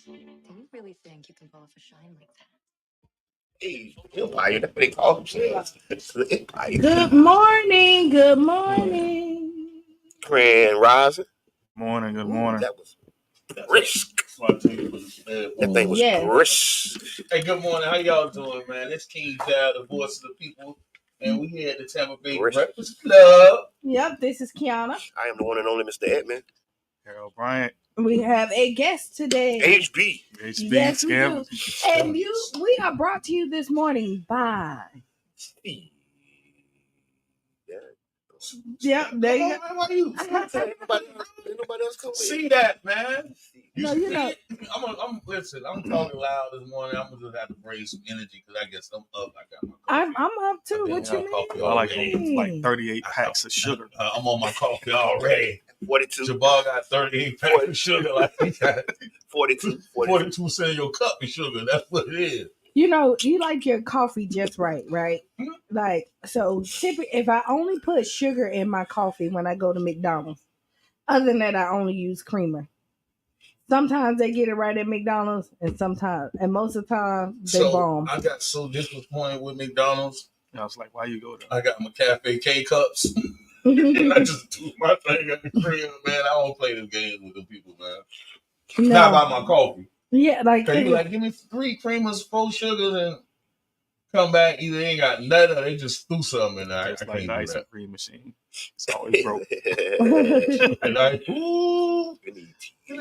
Do you really think you can pull off a shine like that? Hey, Empire, that's what they call themselves. The Empire. Good morning. Good morning. Grand Rising. Morning, good Ooh, morning. that was brisk. That thing was Yes. brisk. Hey, good morning. How y'all doing, man? It's King Dad, the voice of the people, and we here at the Tampa Bay Breakfast Club. Yep, this is Qiana. I am the one and only Mr. Edmund. Harold Bryant. We have a guest today. HB. HB Yes, we Scam. do. And we are brought to you this morning by. Yep, there you go. Man, why you? Ain't nobody else come with. See that, man? No, you know. Listen. I'm talking loud this morning. I'm gonna just have to bring some energy because I guess I'm up. I got my I'm coffee. up too. What you coffee mean? I like already. 38 packs of sugar. I'm on my coffee already. 42. Jabal got 38 packs of sugar. Like he got 42. 42 cents of your cup of sugar. That's what it is. You know, you like your coffee just right? Like, so typically, if I only put sugar in my coffee when I go to McDonald's, other than that, I only use creamer. Sometimes they get it right at McDonald's, and most of the time, they bomb. I got so disappointed with McDonald's. I was like, why you go there? I got my Cafe K cups. And I just do my thing at the crib, man. I don't play this game with them people, man. No. Not about my coffee. Yeah, like, You like, give me 3 creamers, 4 sugars, and come back. Either they ain't got nothing or they just threw something in there. It's I like can't the do ice that. cream machine. It's always broke. And like, ooh.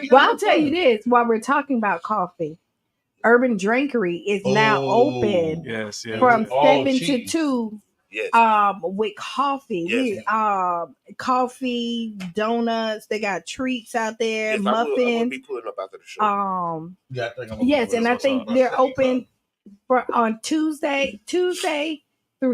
well, I'll tell you this: while we're talking about coffee, Urban Drinkery is now open Yes. from All 7 to cheese. 2. Yes. With coffee. Yes. Coffee, donuts, they got treats out there, Yes, I will muffins. be pulling up after the show. Yeah, I think I'm Yes, and I think they're open on Tuesday through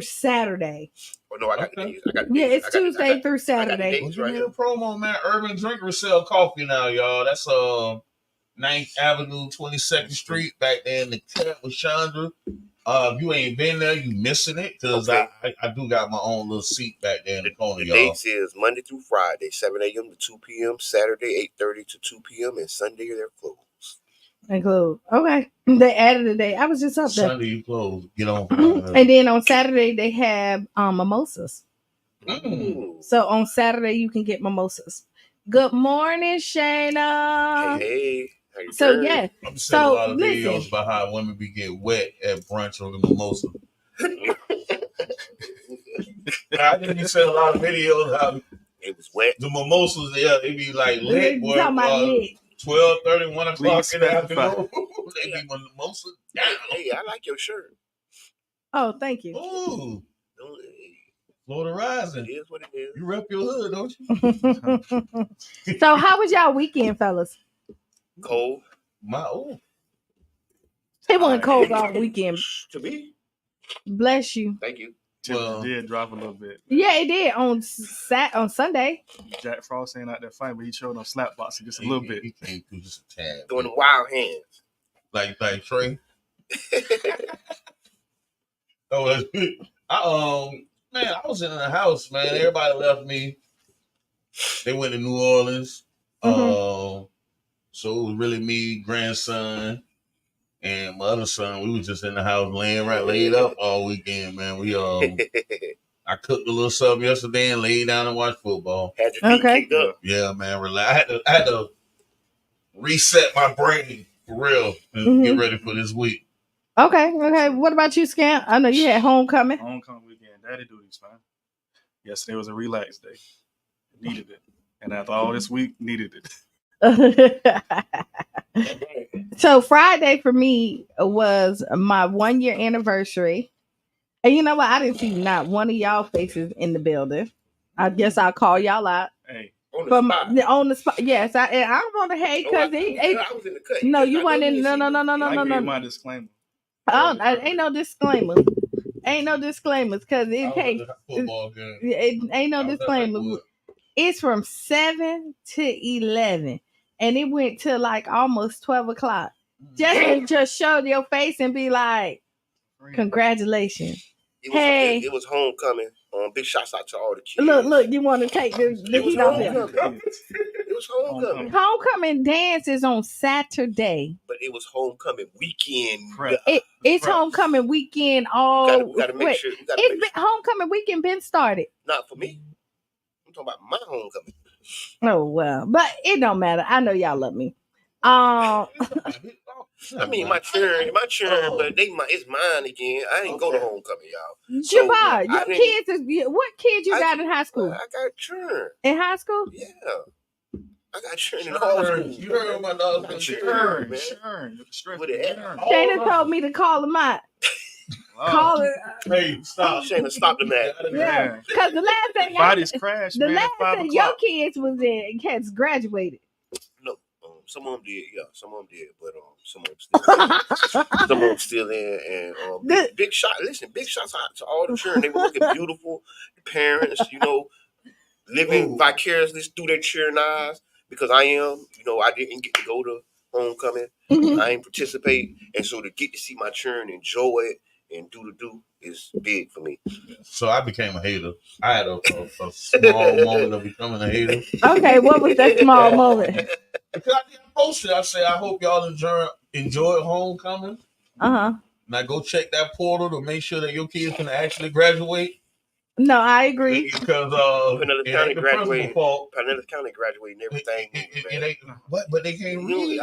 Saturday. Oh, no, I got the days. Yeah, it's Tuesday through Saturday. days Right right here. here. Promo, man. Urban Drinker sell coffee now, y'all. That's 9th Avenue, 22nd Street, back there in the cut with Chandra. If you ain't been there, you missing it because Okay. I do got my own little seat back there in the corner, The y'all. dates is Monday through Friday, 7 a.m. to 2 p.m., Saturday, 8:30 to 2 p.m., and Sunday they're closed. Include. Okay. They added a day. I was just up there. Sunday you close. Get on. And then on Saturday they have mimosas. Mm. So on Saturday you can get mimosas. Good morning, Shayna. Hey. How you So doing? yeah. I'm seeing So a lot of videos listen. about how women be getting wet at brunch on the mimosa. I think you said a lot of videos how It was wet. the mimosas, they be like lit. You talking about lit. 12:30, 1 o'clock Please in the specify. afternoon. They be mimosa down. Hey, I like your shirt. Oh, thank you. Ooh, It Florida Rising. is what it is. You rep your hood, don't you? So how was y'all weekend, fellas? Cold. It wasn't cold all weekend. To me. Bless you. Thank you. Temperature did drop a little bit. Yeah, it did on Sunday. Jack Frost ain't out there fighting, but he showed them slap boxing just a little bit. He came through just a tad. Doing the wild hands. Like Trey. Oh, man, I was in the house, man. Everybody left me. They went to New Orleans. So it was really me, grandson, and my other son. We was just in the house laid up all weekend, man. I cooked a little something yesterday and laid down and watched football. Had your feet kicked up. Yeah, man, relax. I had to reset my brain for real and get ready for this week. Okay. What about you, Scam? I know you had homecoming. Homecoming weekend, daddy duties, man. Yesterday was a relax day. Needed it. And after all this week, needed it. So Friday for me was my 1-year anniversary. And you know what? I didn't see not one of y'all faces in the building. I guess I'll call y'all out. Hey. On the spot. Yes, I don't want to hate because I was in the cut. No, you weren't in. No. I gave my disclaimer. Ain't no disclaimers. Ain't no disclaimers because it takes. It ain't no disclaimer. It's from 7 to 11, and it went to like almost 12 o'clock. Just show your face and be like, "Congratulations." It was homecoming. Big shouts out to all the kids. Look, you want to take the heat off there. It was homecoming. Homecoming dance is on Saturday. But it was homecoming weekend. It's homecoming weekend. We gotta make sure. Homecoming weekend been started. Not for me. I'm talking about my homecoming. Oh well, but it don't matter. I know y'all love me. I mean, my churn, but it's mine again. I ain't go to homecoming, y'all. Jabbar, your kids what kids you got in high school? I got churn. In high school? Yeah. I got churn in all schools. You heard my dog churn, man. Shayna told me to call him out. Call it. Hey, stop. Shayna, stop the man. Yeah, because the last thing body's crashed. The last thing your kids was in, cats graduated. No, some of them did. Yeah, some of them did, but some of them still in. And big shout. Listen, big shouts out to all the children. They were looking beautiful. The parents, living vicariously through their children's eyes. Because I didn't get to go to homecoming. I ain't participate, and so to get to see my children enjoy it and do is big for me. So I became a hater. I had a small moment of becoming a hater. Okay, what was that small moment? Because I posted, I said, I hope y'all enjoy homecoming. Now go check that portal to make sure that your kids can actually graduate. No, I agree. Because Pinellas County graduating and everything. But they can't read.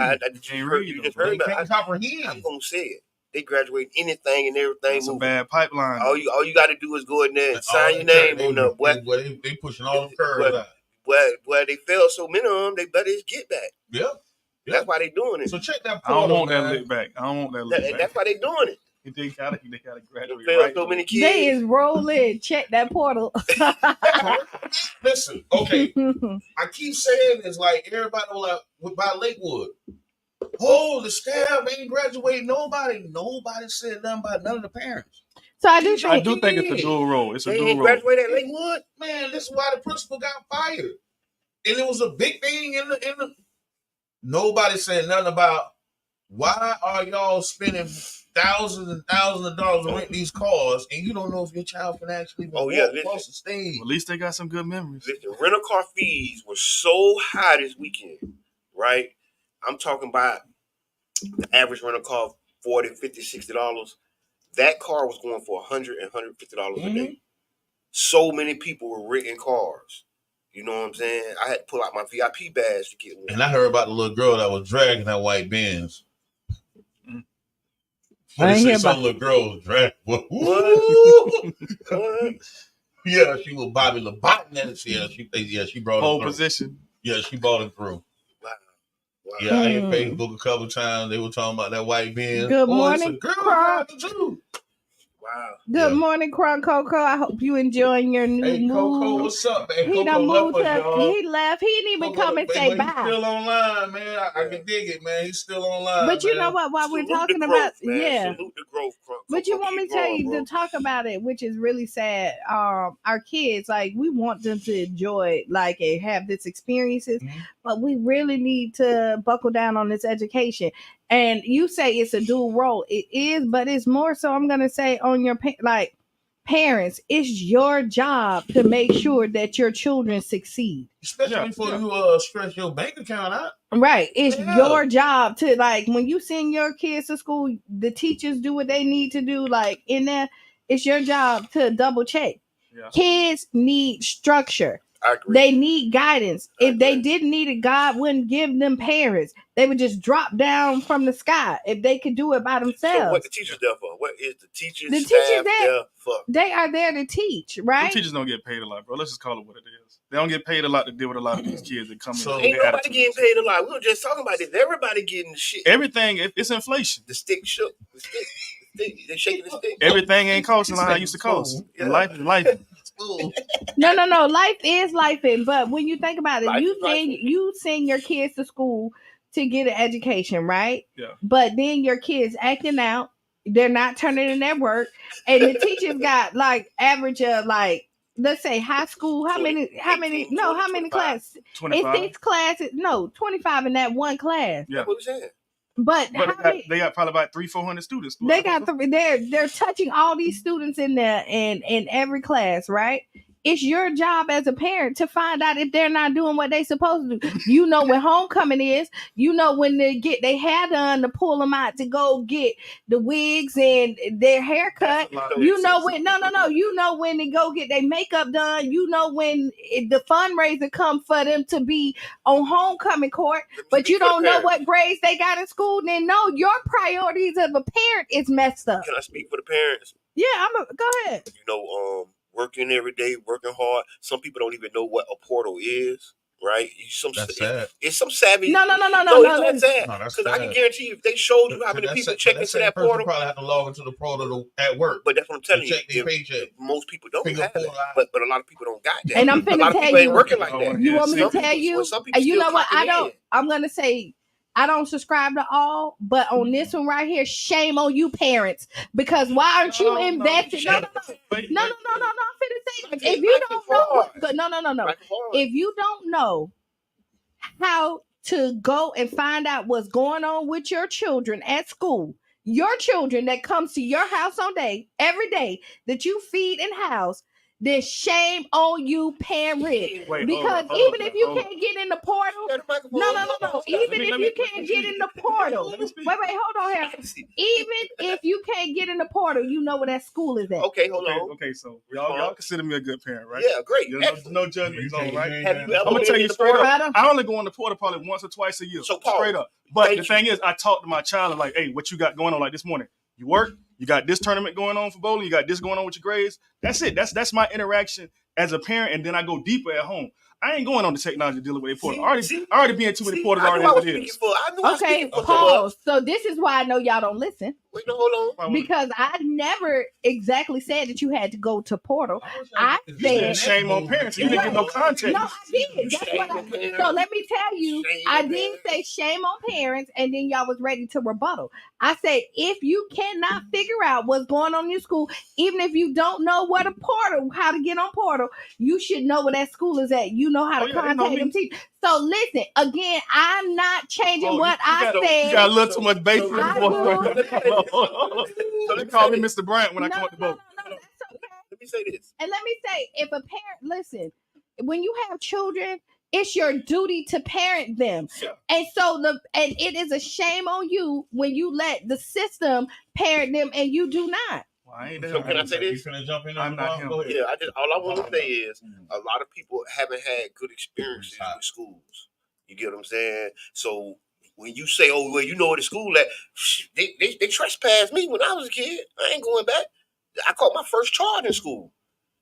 You just heard they can't comprehend. I'm gonna say it. They graduate anything and everything. That's a bad pipeline. All you got to do is go in there and sign your name on the. They pushing all the curves out. Where they fail so many of them, they better get back. Yeah. That's why they doing it. So check that portal. I don't want that lick back. That's why they doing it. They gotta graduate. Right. So many kids. They is rolling. Check that portal. Listen, okay. I keep saying it's like everybody by Lakewood. Oh, the staff ain't graduating. Nobody said nothing about none of the parents. So I do think it's a dual role. It's a dual role. Graduate at Lakewood. Man, this is why the principal got fired, and it was a big thing in the. Nobody said nothing about why are y'all spending thousands and thousands of dollars to rent these cars, and you don't know if your child can actually walk across the stage. Well, at least they got some good memories. Listen, rental car fees were so high this weekend, right? I'm talking about the average rental car, $40, $50, $60. That car was going for $100 and $150 a day. So many people were renting cars. You know what I'm saying? I had to pull out my VIP badge to get one. And I heard about the little girl that was dragging that white Benz. I ain't hear some little girl was dragging. What? Yeah, she was Bobby Labotin. She brought whole it through. Position. Yeah, she brought it through. Wow. Yeah, I ain't Facebook a couple times. They were talking about that white Benz. Good morning, Wow. Good morning, Crown Coco. I hope you enjoying your new move. Coco, what's up, man? He Coco moved left us, y'all. He left. He didn't even come and say bye. He's still online, man. I can dig it, man. He's still online. But you know what? While we're talking about, Salute the growth, but you want me to tell you to talk about it, which is really sad. Our kids, like, we want them to enjoy, like, and have this experiences, but we really need to buckle down on this education. And you say it's a dual role. It is, but it's more so, I'm going to say, on your, parents, it's your job to make sure that your children succeed. Especially before you stretch your bank account out. Right. It's your job to, like, when you send your kids to school, the teachers do what they need to do. Like, in there, it's your job to double check. Yeah. Kids need structure. I agree. They need guidance. If they didn't need it, God wouldn't give them parents. They would just drop down from the sky if they could do it by themselves. So what the teachers there for? What is the teachers? The teachers there for? They are there to teach, right? The teachers don't get paid a lot, bro. Let's just call it what it is. They don't get paid a lot to deal with a lot of these kids that come in. Ain't nobody getting paid a lot. We were just talking about this. Everybody getting shit. Everything, it's inflation. The stick shook. The stick. They shaking the stick. Everything ain't costing like it used to cost. Yeah. Life is life. No. Life is life, but when you think about it, you send your kids to school to get an education, right? Yeah. But then your kids acting out, they're not turning in their work, and the teachers got like average of like, let's say high school. How many classes? 25. It's 6 classes. No, 25 in that one class. Yeah. What was that? But they got probably about 300-400 students. They got they're touching all these students in there in every class, right? it's your job as a parent to find out if they're not doing what they're supposed to do. You know when homecoming is. You know when they get their hair done to pull them out to go get the wigs and their haircut. You know when you know when they go get their makeup done. You know when the fundraiser come for them to be on homecoming court, but you don't know what grades they got in school. Then no, your priorities of a parent is messed up. Can I speak for the parents? Yeah, go ahead. You know, working every day, working hard. Some people don't even know what a portal is, right? That's sad. It's some savvy. No. That's sad. Because I can guarantee you, if they showed you how many people check into that portal, probably have to log into the portal at work. But that's what I'm telling you. Check their paycheck. Most people don't have it, but a lot of people don't got that. And I'm finna tell you, ain't working like that. You want me to tell you? And you know what? I'm gonna say. I don't subscribe to all, but on this one right here, shame on you parents. Because why aren't you invested? No. I'm finna say, if you don't know, if you don't know how to go and find out what's going on with your children at school, your children that comes to your house every day that you feed and house, then shame on you, parents. Because even if you can't get in the portal, no. Even if you can't get in the portal, wait, hold on here. Even if you can't get in the portal, you know where that school is at. Okay, hold on. Okay, so y'all consider me a good parent, right? Yeah, great. No judgment zone, right? Have you ever I'm gonna tell you straight up. I only go in the portal probably once or twice a year. So Paul, straight up. But the thing is, I talk to my child and like, hey, what you got going on? Like this morning, you work. You got this tournament going on for bowling. You got this going on with your grades. That's it. That's my interaction as a parent, and then I go deeper at home. I ain't going on the technology dealing with a portal. I already be in too many portals already as it is. Okay, pause. So this is why I know y'all don't listen. Wait, no, hold on. Because I never exactly said that you had to go to portal. I said shame on parents. You didn't get no context. No, I did. That's what I did. So let me tell you, I did say shame on parents, and then y'all was ready to rebuttal. I said if you cannot figure out what's going on in your school, even if you don't know what a portal, how to get on portal, you should know where that school is at. You know how to contact them teachers. So listen, again, I'm not changing what I said. You got a little too much bass in the So they call me Mr. Bryant when I come up the boat. No, that's okay. Let me say this. And let me say, if a parent, listen, when you have children, it's your duty to parent them. Yeah. And so it is a shame on you when you let the system parent them and you do not. So can I say this? I'm not him. Yeah, all I want to say is a lot of people haven't had good experiences with schools. You get what I'm saying? So when you say, "Oh, well, you know where the school at," they trespassed me when I was a kid. I ain't going back. I caught my first charge in school.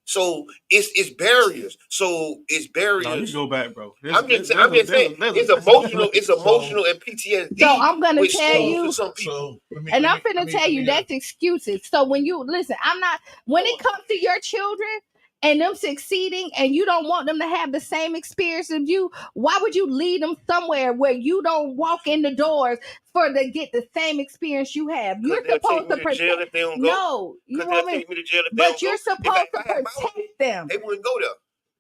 So it's barriers. So it's barriers. No, you go back, bro. I'm just saying it's emotional and PTSD. So I'm gonna tell you, some people. And I'm gonna tell you that's excuses. So when you listen, when it comes to your children and them succeeding, and you don't want them to have the same experience as you, why would you lead them somewhere where you don't walk in the doors for to get the same experience you have? You're supposed to protect. Jail if they don't go. No, you know what I mean? But you're supposed to protect them. They wouldn't go there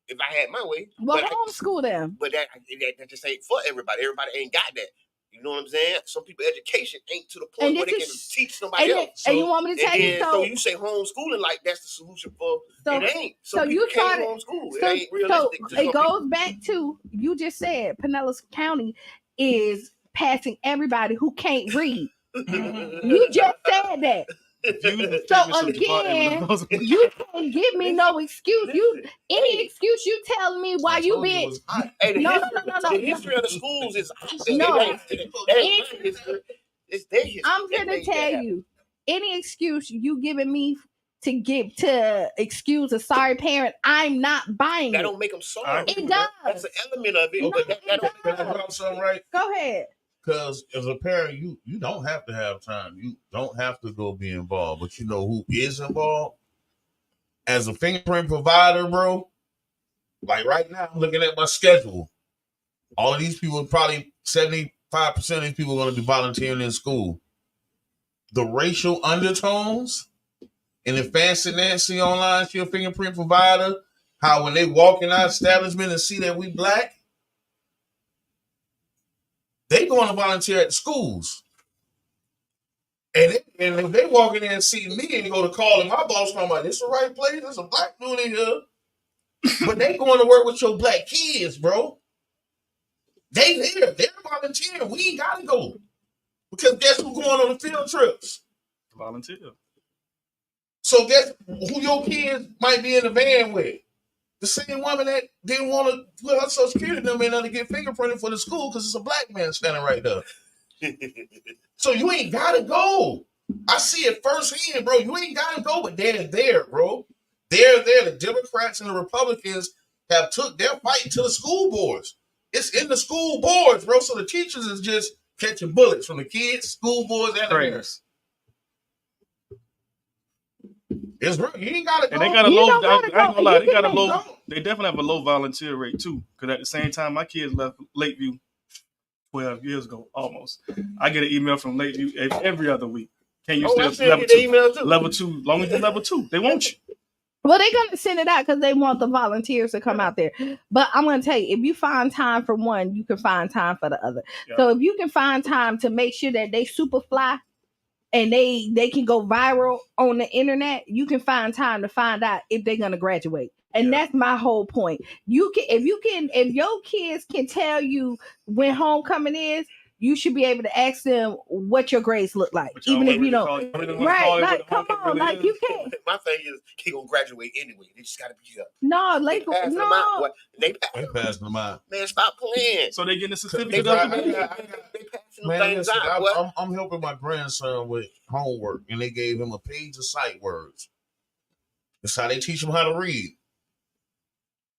if I had my way. Well, homeschool them. But that just ain't for everybody. Everybody ain't got that. You know what I'm saying? Some people education ain't to the point where they can teach somebody else. And you want me to tell you? So you say homeschooling like that's the solution for it ain't. So you can't homeschool. It ain't realistic. So it goes back to you just said Pinellas County is passing everybody who can't read. You just said that. So again, you can't give me no excuse. Any excuse you tell me why you been no. The history of the schools is it's their history. I'm gonna tell you, any excuse you giving me to excuse a sorry parent, I'm not buying that it. Don't make them sorry. It does. That's an element of it. But that don't something right. Go ahead. Because as a parent, you don't have to have time. You don't have to go be involved. But you know who is involved? As a fingerprint provider, bro, like right now, I'm looking at my schedule. All of these people, probably 75% of these people are going to be volunteering in school. The racial undertones and the fancy Nancy online, she a fingerprint provider, how when they walk in our establishment and see that we black, they going to volunteer at the schools. And if they walk in there and see me and go to call and my boss talking about, this the right place, there's a black dude in here. But they going to work with your black kids, bro. They there. They're volunteering. We ain't got to go. Because guess who's going on the field trips? Volunteer. So guess who your kids might be in the van with? The same woman that didn't want to put her Social Security number in there to get fingerprinted for the school because it's a black man standing right there. So you ain't got to go. I see it firsthand, bro. You ain't got to go, but they're there, bro. They're there. The Democrats and the Republicans have took their fight to the school boards. It's in the school boards, bro. So the teachers is just catching bullets from the kids, school boards, and the parents. It's real. You ain't gotta go. And they got a low. I ain't gonna lie. They got a low. They definitely have a low volunteer rate too. Because at the same time, my kids left Lakeview 12 years ago, almost. I get an email from Lakeview every other week. Can you still level 2? Level 2. Long as you're level 2, they want you. Well, they're going to send it out because they want the volunteers to come out there. But I'm going to tell you, if you find time for one, you can find time for the other. Yeah. So if you can find time to make sure that they super fly and they can go viral on the internet, you can find time to find out if they're going to graduate. And that's my whole point. If your kids can tell you when homecoming is, you should be able to ask them what your grades look like, even if you don't. Right, like, come on, like, you can't. My thing is, he gonna graduate anyway. They just gotta be up. No, like, no. They passing them out. Man, stop playing. So they getting a certificate. They passing them things out. I'm helping my grandson with homework, and they gave him a page of sight words. That's how they teach him how to read.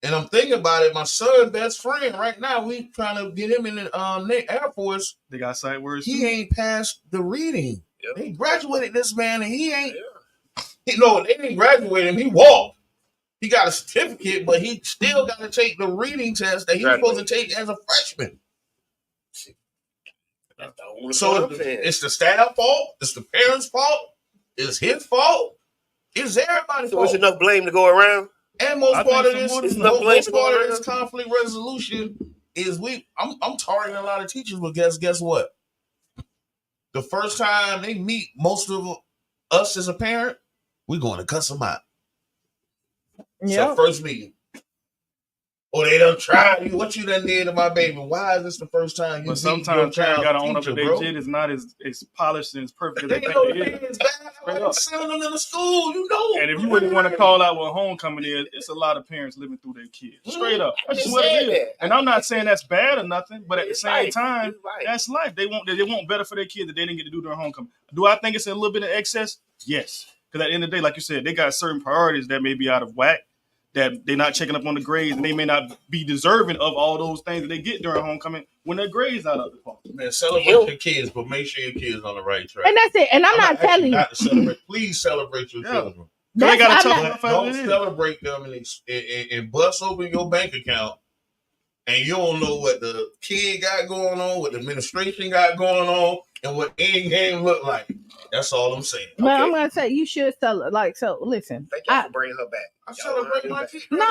And I'm thinking about it. My son's best friend right now, we trying to get him in the Air Force. They got sight words. He ain't passed the reading. Yep. They graduated this man, and he ain't. They didn't graduate him. He walked. He got a certificate, but he still got to take the reading test that he was supposed to take as a freshman. So it's the staff fault. It's the parents' fault. It's his fault. It's everybody's fault. So it's enough blame to go around. And most part of this conflict resolution is I'm targeting a lot of teachers, but guess what? The first time they meet most of us as a parent, we're going to cuss them out. Yeah. So first meeting. Or they done tried you. What you done did to my baby? Why is this the first time you? But sometimes parents gotta own up that their kid is not as polished and as perfect as they think it is. I'm sending them to the school, And if you really want to call out what homecoming is, it's a lot of parents living through their kids. Straight up. That's just what it is. And I'm not saying that's bad or nothing, but at the same time, that's life. They want better for their kids that they didn't get to do during homecoming. Do I think it's a little bit of excess? Yes. Because at the end of the day, like you said, they got certain priorities that may be out of whack, that they're not checking up on the grades, and they may not be deserving of all those things that they get during homecoming when their grades out of the phone. Man, celebrate your kids, but make sure your kids on the right track. And that's it. And I'm not telling you not to celebrate. Please celebrate your children. Don't celebrate them and bust open your bank account, and you don't know what the kid got going on, what the administration got going on, and what end game look like. That's all I'm saying. But I'm gonna say you should celebrate. So listen. Thank you for bringing her back. I celebrate my kids. No.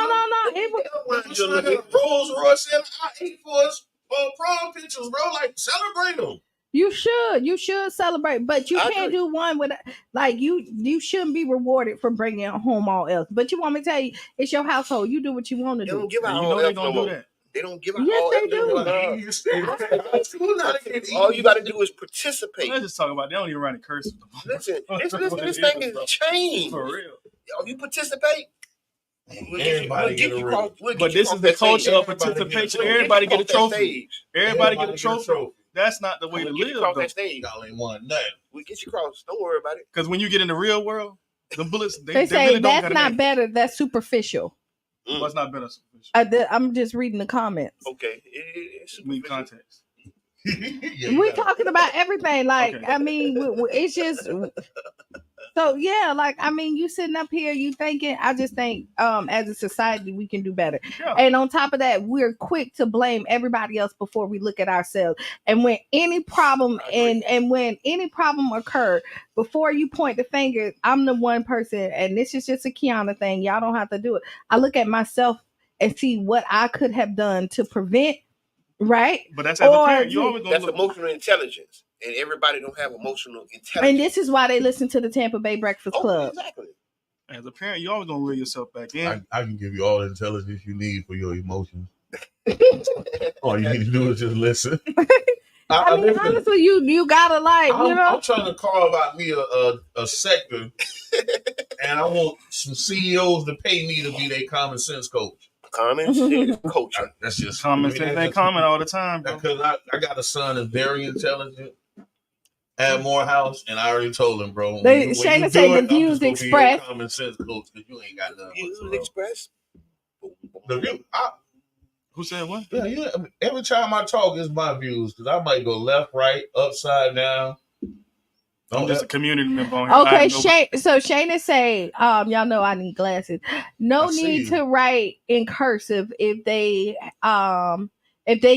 It was Rolls Royce and I ate for us prom pictures, bro. Like, celebrate them. You should celebrate, but you can't do one with like you shouldn't be rewarded for bringing home all else. But you want me to tell you, it's your household. You do what you want to do. They don't give out all else no more. They don't give out all they do. All you got to do is participate. Let's just talk about. They don't even write a curse. Listen, this thing is changed. For real. You participate. Everybody get a ring. But this is the culture of participation. Everybody get a trophy. Everybody get a trophy. That's not the way to live. Y'all ain't won nothing. We get you crossed. Don't worry about it. Because when you get in the real world, the bullets they say really that's not better. That's superficial. What's not better? Superficial? I'm just reading the comments. Okay, it's context. We're talking about everything. Like, okay. I mean, it's just so yeah. Like, I mean, you sitting up here, you thinking. I just think, as a society, we can do better. Yeah. And on top of that, we're quick to blame everybody else before we look at ourselves. And when any problem and when any problem occur, before you point the finger, I'm the one person, and this is just a Qiana thing. Y'all don't have to do it. I look at myself and see what I could have done to prevent. Right, but that's as a parent. You always that's emotional intelligence, and everybody don't have emotional intelligence. And this is why they listen to the Tampa Bay Breakfast Club. Exactly. As a parent, you always gonna reel yourself back in. I can give you all the intelligence you need for your emotions. All you need to do is just listen. I mean, honestly, you gotta I'm trying to carve out me a sector, and I want some CEOs to pay me to be their common sense coach. Common sense coaching. That's just Common sense ain't common all the time, bro. Because I got a son that's very intelligent at Morehouse, and I already told him, bro. Shayna said the views expressed. Common sense coach, because you ain't got nothing. Views expressed. The view. Who said what? Yeah, every time I talk, it's my views, because I might go left, right, upside down. I'm just a community member on here. Okay, so Shayna say, y'all know I need glasses. No need to write in cursive if they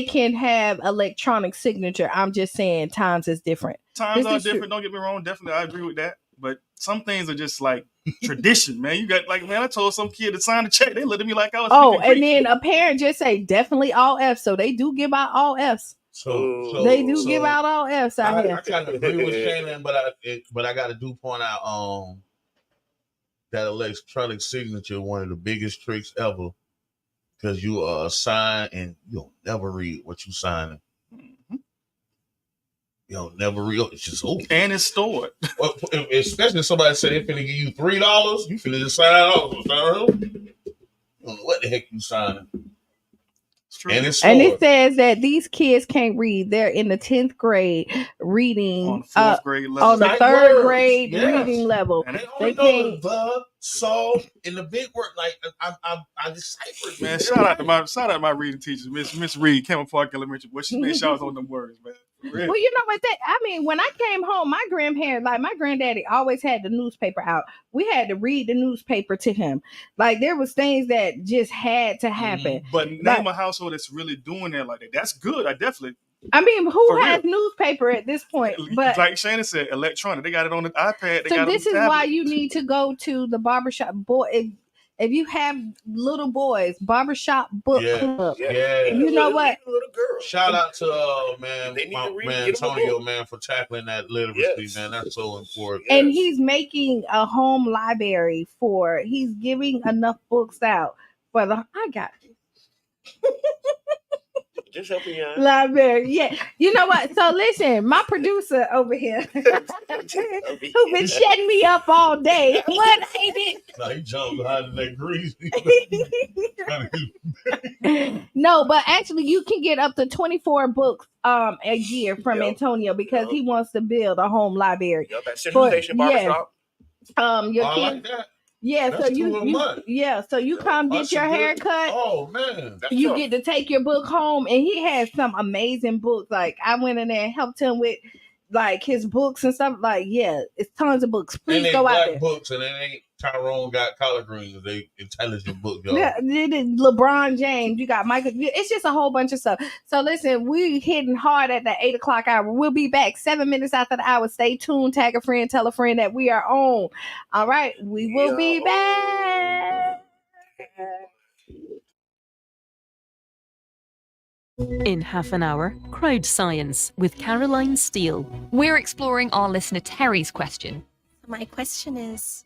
can have electronic signature. I'm just saying times is different. Times are different. True. Don't get me wrong. Definitely, I agree with that. But some things are just like tradition, man. You got I told some kid to sign the check. They looked at me like I was. Oh, and then a parent just say definitely all F's. So they do give out all F's. So they do give out all F's out here. I kind of agree with Shannon, but I got to do point out that electronic signature, one of the biggest tricks ever, because you sign and you'll never read what you signing. You'll never read. It's just open. And it's stored. Especially if somebody said they're finna give you $3, you finna just sign out. You don't know what the heck you signing. And it says that these kids can't read. They're in the 10th grade reading on the 4th grade level. On the 3rd grade reading level. And they know the, so in the big word, like I deciphered. Man, shout out my reading teacher, Miss Reed, Campbell Park Elementary. Boy, she made sure I was on them words, man. Really? Well, you know what? When I came home, my grandparents, like my granddaddy, always had the newspaper out. We had to read the newspaper to him. Like there was things that just had to happen. But name a household that's really doing that like that. That's good. I mean, who has newspaper at this point? But like Shannon said, electronic. They got it on the iPad. So this is why you need to go to the barbershop. Boy, if you have little boys, barbershop book club. Yeah. You know what? Shout out to man Antonio, man, for tackling that literacy, man. That's so important. And he's making a home library he's giving enough books out for I got you. Just helping you out. Library, yeah. You know what? So listen, my producer over here, who been shutting me up all day. What ain't it? No, he jumped behind that grease. No, but actually, you can get up to 24 books a year from Antonio because he wants to build a home library. Yep, at Central Station Barbershop. Your I like that. Yeah, that's so you come get your hair cut. Oh man, you get to take your book home, and he has some amazing books. Like I went in there and helped him with like his books and stuff. Like it's tons of books. Please go out there. Books and it ain't Tyrone got collard greens. They intelligent books, y'all. Yeah, LeBron James. You got Michael. It's just a whole bunch of stuff. So listen, we hitting hard at the 8:00 hour. We'll be back 7 minutes after the hour. Stay tuned. Tag a friend. Tell a friend that we are on. All right, we will be back. In half an hour, Crowd Science with Caroline Steele. We're exploring our listener Terry's question. My question is,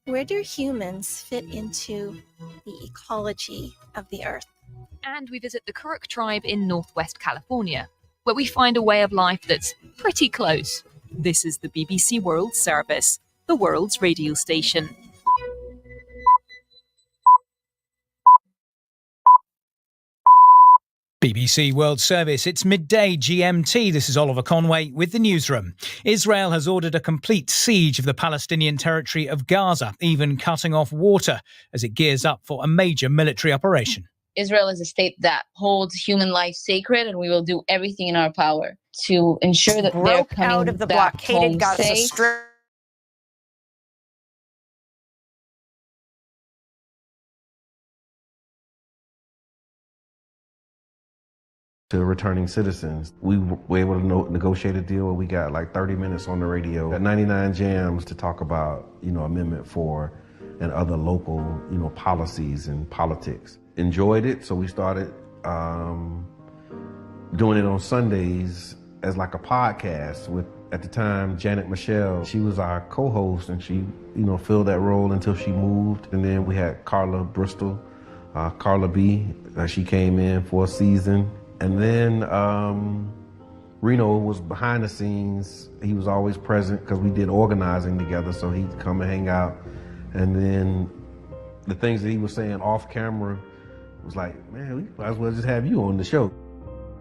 where do humans fit into the ecology of the Earth? And we visit the Kuruk tribe in Northwest California, where we find a way of life that's pretty close. This is the BBC World Service, the world's radio station. BBC World Service, it's midday GMT. This is Oliver Conway with the newsroom. Israel has ordered a complete siege of the Palestinian territory of Gaza, even cutting off water as it gears up for a major military operation. Israel is a state that holds human life sacred, and we will do everything in our power to ensure that they're coming out of the back blockaded home Gaza safe. Strip. To returning citizens. We were able to negotiate a deal where we got like 30 minutes on the radio, got 99 jams to talk about, Amendment 4 and other local, policies and politics. Enjoyed it, so we started doing it on Sundays as like a podcast with, at the time, Janet Michelle. She was our co-host, and she, filled that role until she moved. And then we had Carla Bristol, Carla B. She came in for a season. And then Reno was behind the scenes. He was always present because we did organizing together, so he'd come and hang out. And then the things that he was saying off camera was like, man, we might as well just have you on the show.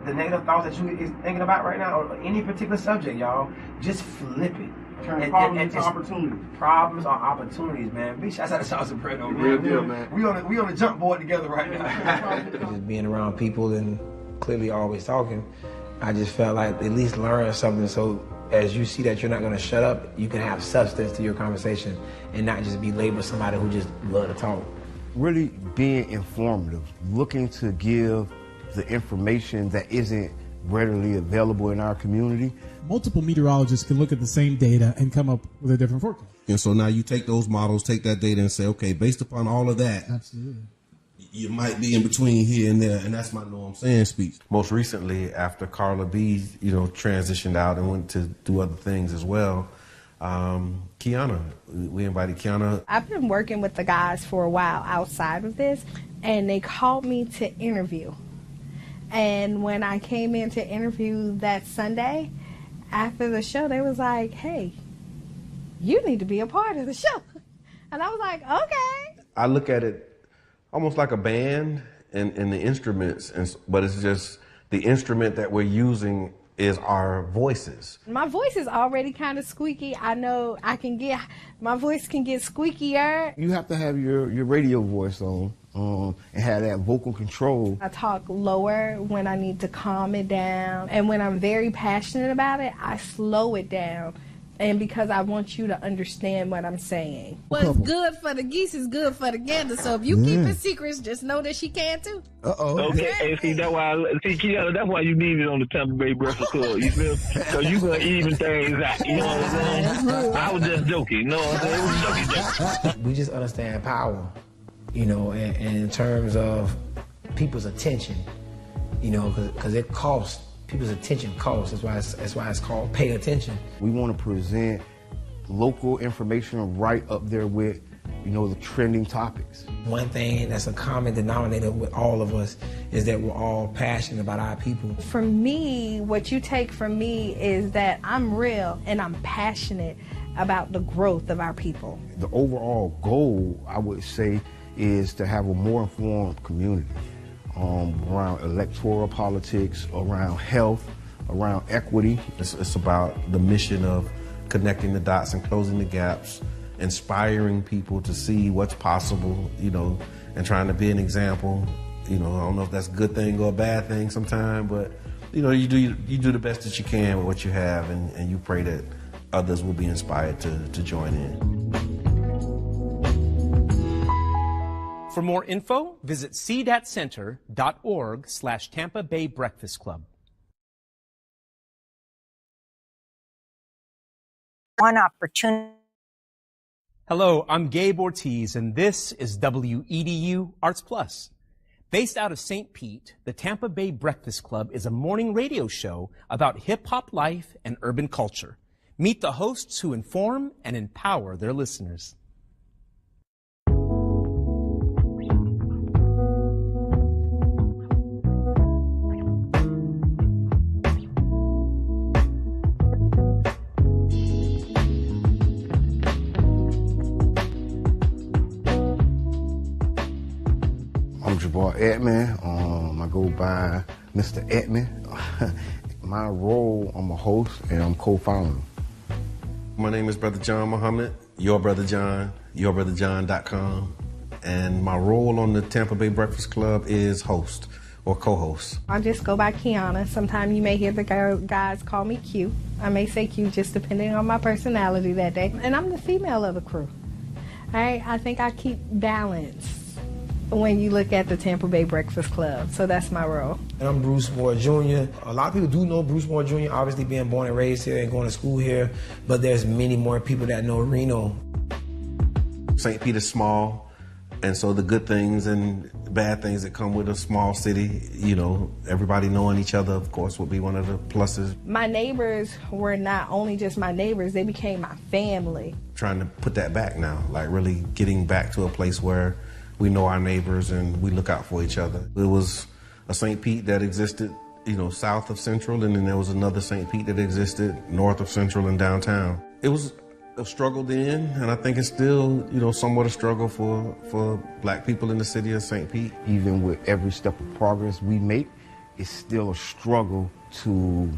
The negative thoughts that you is thinking about right now, or any particular subject, y'all, just flip it. Turn problems into opportunities. Problems are opportunities, man. Big shots out to Sauce and Bredo, man. Real deal, man. We on the jump board together right now. Just being around people and clearly always talking, I just felt like at least learn something, so as you see that you're not going to shut up, you can have substance to your conversation and not just be labeled somebody who just love to talk. Really being informative, looking to give the information that isn't readily available in our community. Multiple meteorologists can look at the same data and come up with a different forecast. And so now you take those models, take that data and say, okay, based upon all of that, absolutely, you might be in between here and there, and that's my know what I'm saying speech. Most recently, after Carla B, transitioned out and went to do other things as well, Qiana, we invited Qiana. I've been working with the guys for a while outside of this, and they called me to interview. And when I came in to interview that Sunday, after the show, they was like, hey, you need to be a part of the show. And I was like, okay. I look at it almost like a band and the instruments, but it's just the instrument that we're using is our voices. My voice is already kind of squeaky. I know my voice can get squeakier. You have to have your radio voice on and have that vocal control. I talk lower when I need to calm it down. And when I'm very passionate about it, I slow it down. And because I want you to understand what I'm saying. What's good for the geese is good for the gander. So if you keep it secrets, just know that she can too. Okay, and see that's why Qiana, that's why you need it on the Tampa Bay Breakfast Club. You feel? So you gonna even things out. You know what I'm saying? I was just joking. You know what I'm saying? It was joking. We just understand power, and in terms of people's attention, because it costs. People's attention costs. That's why it's called pay attention. We want to present local information right up there with, the trending topics. One thing that's a common denominator with all of us is that we're all passionate about our people. For me, what you take from me is that I'm real and I'm passionate about the growth of our people. The overall goal, I would say, is to have a more informed community. Around electoral politics, around health, around equity. It's about the mission of connecting the dots and closing the gaps, inspiring people to see what's possible, and trying to be an example. I don't know if that's a good thing or a bad thing sometimes, but you do the best that you can with what you have, and you pray that others will be inspired to join in. For more info, visit cdatcenter.org/Tampa Bay Breakfast Club. One opportunity. Hello, I'm Gabe Ortiz, and this is WEDU Arts Plus. Based out of St. Pete, the Tampa Bay Breakfast Club is a morning radio show about hip-hop life and urban culture. Meet the hosts who inform and empower their listeners. Edmond. I go by Mr. Edmond. My role, I'm a host and I'm co-founder. My name is Brother John Muhammad, Your Brother John, yourbrotherjohn.com. And my role on the Tampa Bay Breakfast Club is host or co-host. I just go by Qiana. Sometimes you may hear the guys call me Q. I may say Q just depending on my personality that day. And I'm the female of the crew. All right? I think I keep balance when you look at the Tampa Bay Breakfast Club. So that's my role. And I'm Bruce Moore Jr. A lot of people do know Bruce Moore Jr., obviously being born and raised here and going to school here, but there's many more people that know Reno. St. Pete is small. And so the good things and bad things that come with a small city, everybody knowing each other, of course, would be one of the pluses. My neighbors were not only just my neighbors, they became my family. Trying to put that back now, like really getting back to a place where we know our neighbors and we look out for each other. It was a St. Pete that existed, south of Central, and then there was another St. Pete that existed north of Central and downtown. It was a struggle then, and I think it's still, somewhat a struggle for Black people in the city of St. Pete. Even with every step of progress we make, it's still a struggle to,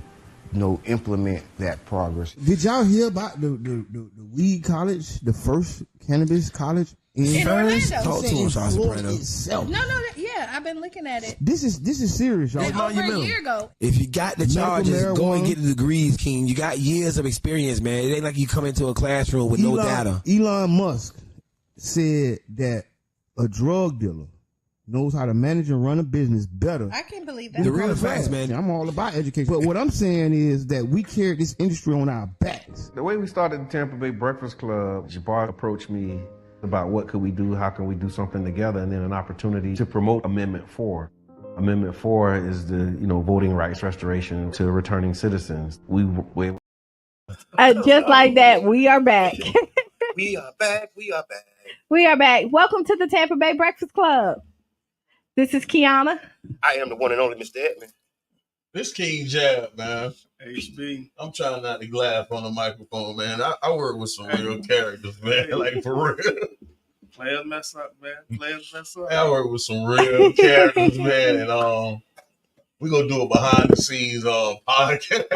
implement that progress. Did y'all hear about the weed college, the first cannabis college in Orlando? Talk to him, Sean Soprano. Yeah, I've been looking at it. This is serious, y'all. Over a year ago. If you got the charges, go and get the degrees, King. You got years of experience, man. It ain't like you come into a classroom with no data. Elon Musk said that a drug dealer knows how to manage and run a business better. I can't believe that. The real facts, man. I'm all about education. But what I'm saying is that we carry this industry on our backs. The way we started the Tampa Bay Breakfast Club, Jabbar approached me about what could we do, how can we do something together, and then an opportunity to promote Amendment 4. Amendment 4 is the, voting rights restoration to returning citizens. Just like that, we are back. We are back. We are back. We are back. Welcome to the Tampa Bay Breakfast Club. This is Qiana. I am the one and only Mr. Edmond. This King Jab, man. HB. I'm trying not to laugh on the microphone, man. I work with some real characters, man. Like, for real. Players mess up, man. Players mess up. I work with some real characters, man. And we're going to do a behind-the-scenes podcast.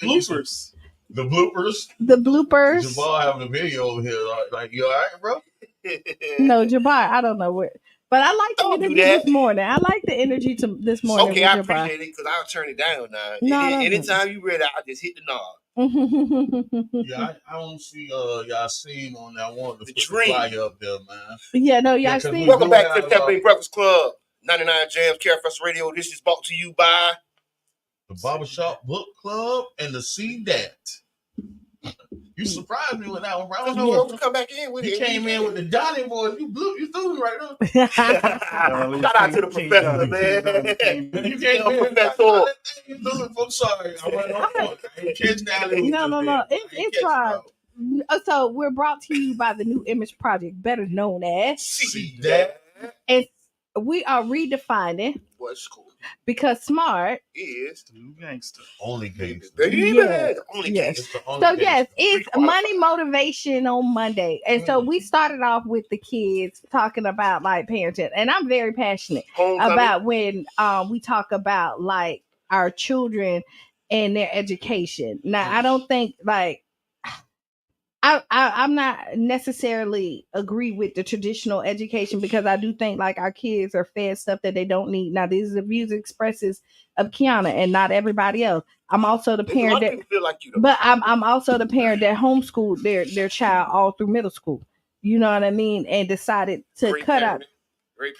Bloopers. The bloopers. The bloopers. Jabbar having a video over here. Like, you all right, bro? No, Jabbar, I don't know what. But I like the energy this morning. I like the energy this morning. Okay, I appreciate it because I'll turn it down now. Anytime you ready, I'll just hit the knob. Yeah, I don't see y'all seen on that one the flyer up there, man. Yeah, no, y'all seen. Welcome back to the Tampa Bay Breakfast Club, 99 Jams, Carefest Radio. This is brought to you by the Barbershop Book Club and the See That. You surprised me with that one, bro. I don't know what to come back in with. You came in with the Johnny boys. You threw me right there. Shout out to the professor, man. You can't win that sword. I'm sorry. I went on point. I didn't catch that. No. It's fine. So we're brought to you by the New Image Project, better known as See That. And we are redefining what's cool. Because smart is the new gangster. Only gangster. Yes. Only gangster. So yes, it's money motivation on Monday. And so we started off with the kids talking about like parenting. And I'm very passionate about when we talk about like our children and their education. Now, I don't think like I'm not necessarily agree with the traditional education because I do think like our kids are fed stuff that they don't need. Now, these are the views expresses of Qiana and not everybody else. I'm also the parent that feel like you though. But I'm also the parent that homeschooled their child all through middle school. You know what I mean? And decided to cut out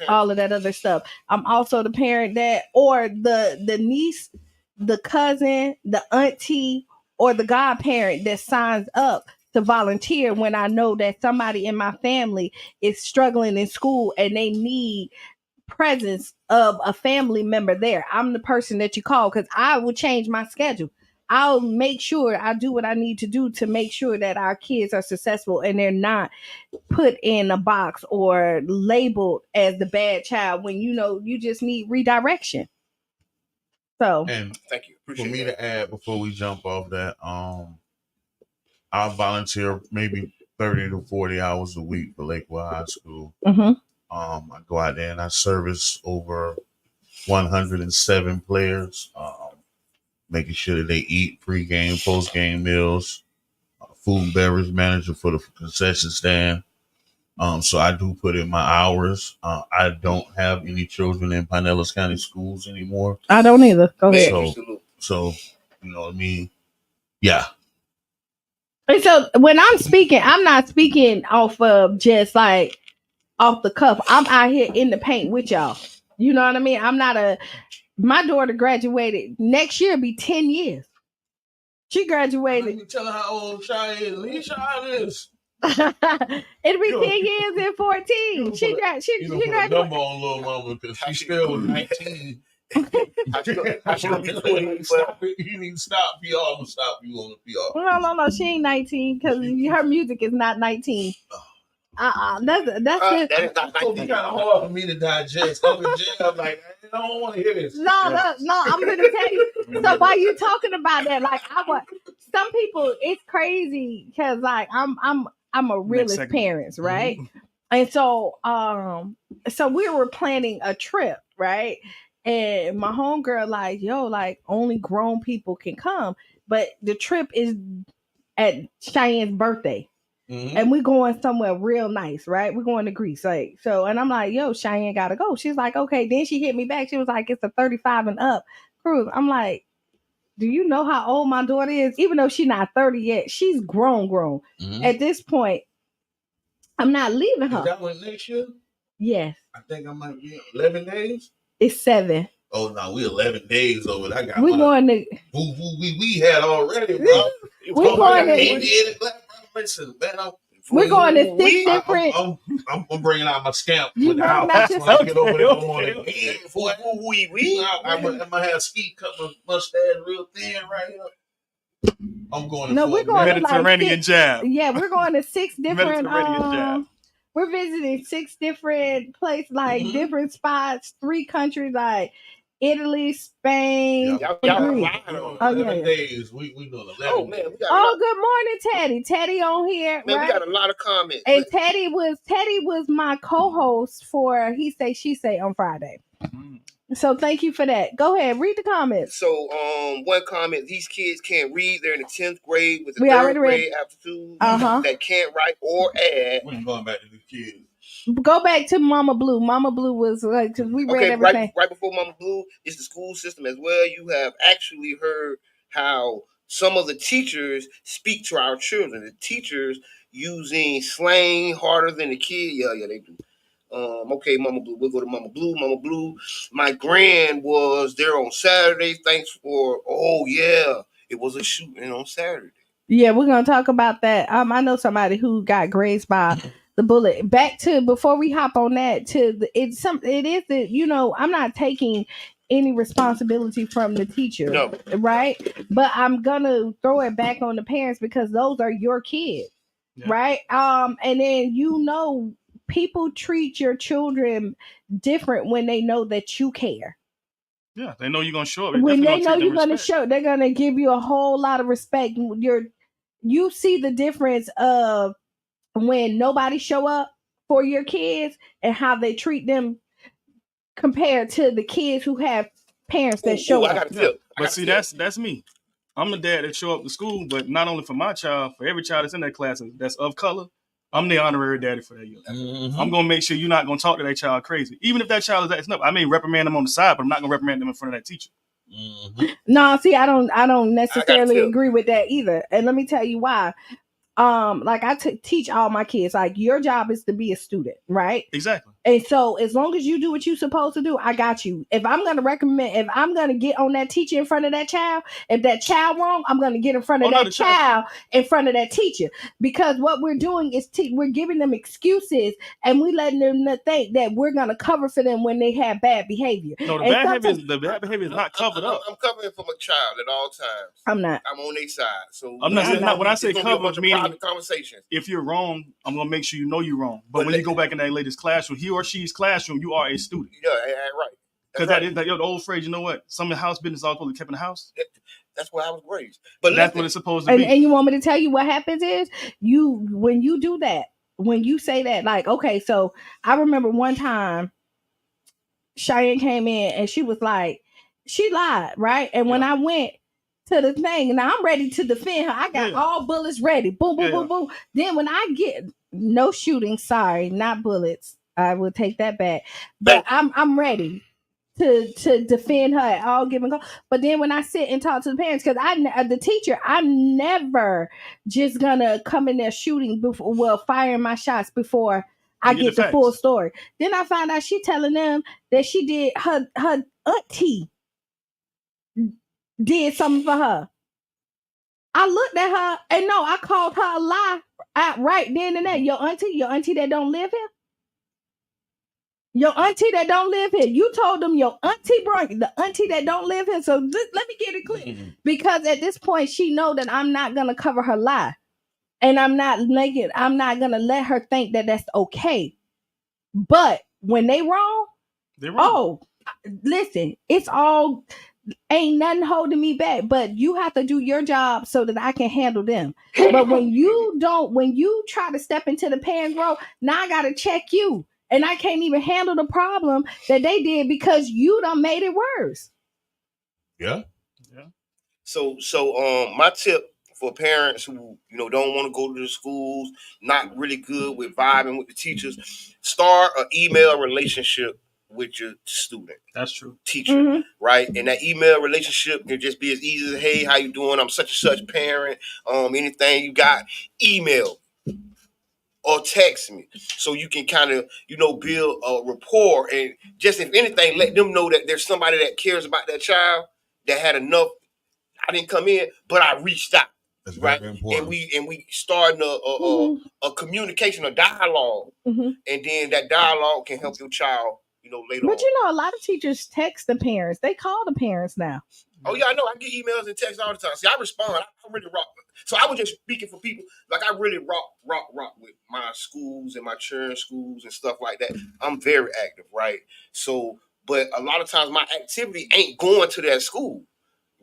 all of that other stuff. I'm also the parent that or the niece, the cousin, the auntie, or the godparent that signs up to volunteer when I know that somebody in my family is struggling in school and they need presence of a family member there. I'm the person that you call because I will change my schedule. I'll make sure I do what I need to do to make sure that our kids are successful and they're not put in a box or labeled as the bad child when you just need redirection. So and thank you. Appreciate for me to add before we jump off that, I volunteer maybe 30 to 40 hours a week for Lakewood High School. Mm-hmm. I go out there and I service over 107 players, making sure that they eat pre-game, post-game meals, food and beverage manager for the concession stand. So I do put in my hours. I don't have any children in Pinellas County schools anymore. I don't either. Go ahead. So you know what I mean? Yeah. And so when I'm speaking, I'm not speaking off of just like off the cuff. I'm out here in the paint with y'all. You know what I mean? My daughter graduated next year, be 10 years. She graduated. You tell her how old Shy is. Leave Shy this. It'll be 10 years and 14. She got a number on little mama because she still 19. You need to stop PR. I'm gonna stop you on the PR. No. She ain't 19 because her music is not 19. That's it's kind of hard for me to digest. I'm in jail. I don't want to hear this. No. I'm gonna tell you. So while you talking about that, some people, it's crazy because I'm a realist parent, right? Mm-hmm. And so so we were planning a trip, right? And my homegirl only grown people can come, but the trip is at Cheyenne's birthday. Mm-hmm. And we're going somewhere real nice, right? We're going to Greece. And I'm like, yo, Cheyenne gotta go. She's like, okay. Then she hit me back. She was like, it's a 35 and up cruise. I'm like, do you know how old my daughter is? Even though she's not 30 yet, she's grown. Mm-hmm. At this point, I'm not leaving her. Is that one next year? Yes. I think I might be 11 days. It's 7. Oh no, we 11 days over. I got. We're going to. We had already, bro. We're going to. Listen, man. We're going to 6 different. I'm bringing out my stamp with the house. When I get over there, I'm on it. I'm gonna have Ski cut my mustache real thin right here. I'm going to we're going Mediterranean jab. Yeah, we're going to 6 different. We're visiting 6 different places, different spots, 3 countries, Italy, Spain, Greece. Days. We doing 11. Oh man, good morning, Teddy. Teddy on here. Man, right? We got a lot of comments. And Teddy was my co-host for He Say She Say on Friday. Mm-hmm. So thank you for that. Go ahead, read the comments. So one comment: these kids can't read. They're in the 10th grade with the 3rd grade aptitude that can't write or add. We ain't going back to the kids. Go back to Mama Blue. Mama Blue was because we read everything. Right before Mama Blue is the school system as well. You have actually heard how some of the teachers speak to our children. The teachers using slang harder than the kid. Yeah, they do. Okay, Mama Blue. We'll go to Mama Blue. Mama Blue. My grand was there on Saturday. Thanks for. Oh yeah, it was a shooting on Saturday. Yeah, we're gonna talk about that. I know somebody who got grazed by the bullet. Back to before we hop on that I'm not taking any responsibility from the teacher, right? But I'm gonna throw it back on the parents because those are your kids, right? And then people treat your children different when they know that you care. Yeah, they know you're gonna show up. When they know you're gonna show, they're gonna give you a whole lot of respect. You see the difference of when nobody show up for your kids and how they treat them compared to the kids who have parents that show up. But see, that's me. I'm the dad that show up to school, but not only for my child, for every child that's in that class that's of color, I'm the honorary daddy for that year. Mm-hmm. I'm gonna make sure you're not gonna talk to that child crazy, even if that child is acting up. I may reprimand them on the side, but I'm not gonna reprimand them in front of that teacher. Mm-hmm. No, see, I don't necessarily agree with that either, and let me tell you why. I teach all my kids, your job is to be a student, right? Exactly. And so as long as you do what you're supposed to do, I got you. If I'm going to get on that teacher in front of that child, if that child wrong, I'm going to get in front of that child in front of that teacher. Because what we're doing is we're giving them excuses and we letting them think that we're going to cover for them when they have bad behavior. No, the bad behavior is not covered up. I'm covering for my child at all times. I'm not. I'm on their side. So I'm not. When I say cover, meaning conversations. If you're wrong, I'm going to make sure you know you're wrong. But when you go back in that lady's classroom, he or she's classroom, you are a student. Yeah, right. Because that is the old phrase, you know what? Some of the house business all supposed to be kept in the house. That's where I was raised. But that's what it's supposed to be. And you want me to tell you what happens is when you do that, when you say that, okay, so I remember one time Cheyenne came in and she was like, she lied, right? And when I went to the thing, now I'm ready to defend her. I got all bullets ready. Boom, boom, boom, boom. Then when I get no shooting, sorry, not bullets. I will take that back. But I'm ready to defend her at all given go. But then when I sit and talk to the parents, because the teacher, I'm never just gonna come in there shooting firing my shots before I get the full story. Then I find out she telling them that she did her auntie did something for her. I looked at her and I called her a lie Right then and there, your auntie that don't live here. Your auntie that don't live here. You told them your auntie brought the auntie that don't live here. So let me get it clear. Because at this point, she know that I'm not gonna cover her lie. And I'm not gonna let her think that that's okay. But when they wrong, oh, listen, it's all ain't nothing holding me back. But you have to do your job so that I can handle them. But when you try to step into the parents' role, now I gotta check you. And I can't even handle the problem that they did because you done made it worse. Yeah. So my tip for parents who don't want to go to the schools, not really good with vibing with the teachers, start an email relationship with your student. That's true. Teacher, right? And that email relationship can just be as easy as, hey, how you doing? I'm such and such parent. Anything you got, email or text me, so you can kind of build a rapport, and just if anything, let them know that there's somebody that cares about that child, that had enough. I didn't come in, but I reached out. That's right, very important. and we starting a communication, a dialogue, and then that dialogue can help your child, later on. But a lot of teachers text the parents. They call the parents now. Oh yeah, I know. I get emails and texts all the time. See, I respond. I really rock. So I was just speaking for people. Like I really rock with my schools and my children's schools and stuff like that. I'm very active, right? So, but a lot of times my activity ain't going to that school,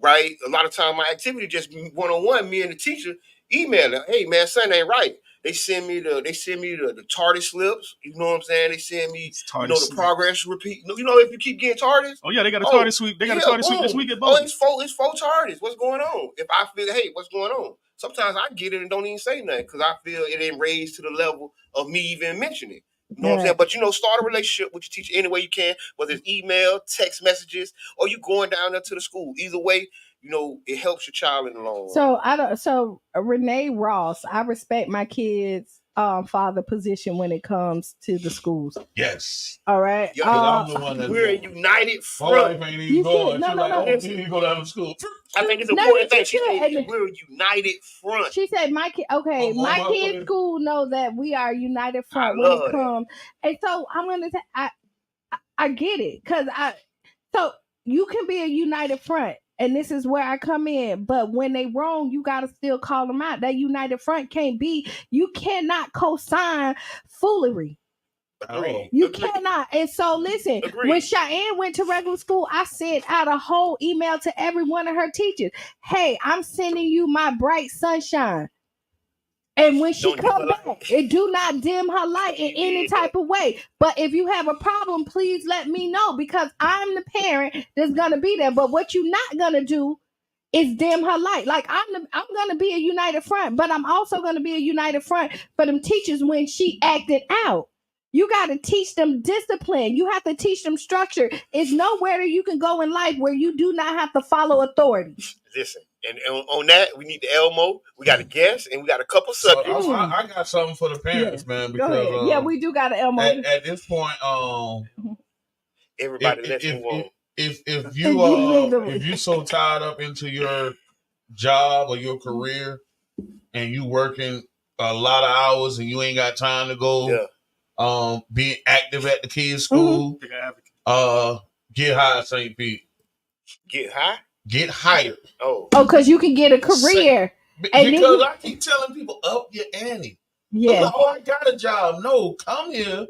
right? A lot of times my activity just one-on-one. Me and the teacher emailing. Hey man, something ain't right. They send me the tardy slips. You know what I'm saying? They send me the progress repeat. If you keep getting tardies. Oh yeah, they got a tardy sweep. They got a tardy sweep this week at both. It's four tardies. What's going on? If I feel, hey, what's going on? Sometimes I get it and don't even say nothing because I feel it ain't raised to the level of me even mentioning it. You know what I'm saying? But start a relationship with your teacher any way you can, whether it's email, text messages, or you going down there to the school. Either way, it helps your child in the long run. So Renee Ross, I respect my kids' father position when it comes to the schools. Yes. All right. I'm the one that's we're a united front. My wife ain't even going. She's like, oh, you need to go down to school. I think it's important thing. She said we're a united front. She said my kids' school know that we are a united front when it comes. And so I'm gonna say I get it. So you can be a united front. And this is where I come in. But when they wrong, you got to still call them out. That united front you cannot co-sign foolery. You cannot. And so listen, when Cheyenne went to regular school, I sent out a whole email to every one of her teachers. Hey, I'm sending you my bright sunshine. And when she come back, it do not dim her light in any type of way. But if you have a problem, please let me know because I'm the parent that's gonna be there. But what you're not gonna do is dim her light. Like I'm gonna be a united front, but I'm also gonna be a united front for them teachers when she acted out. You got to teach them discipline. You have to teach them structure. It's nowhere that you can go in life where you do not have to follow authority. Listen. And on that, we need the Elmo. We got a guest, and we got a couple subjects. So I got something for the parents, man. Because we do got an Elmo. At this point, everybody, let's move on. If you so tied up into your job or your career, and you working a lot of hours, and you ain't got time to go, being active at the kids' school, get Hire St.Pete. Get high. Get hired. Oh, because you can get a career. Because I keep telling people, up your ante. Yeah. Like, I got a job. No, come here,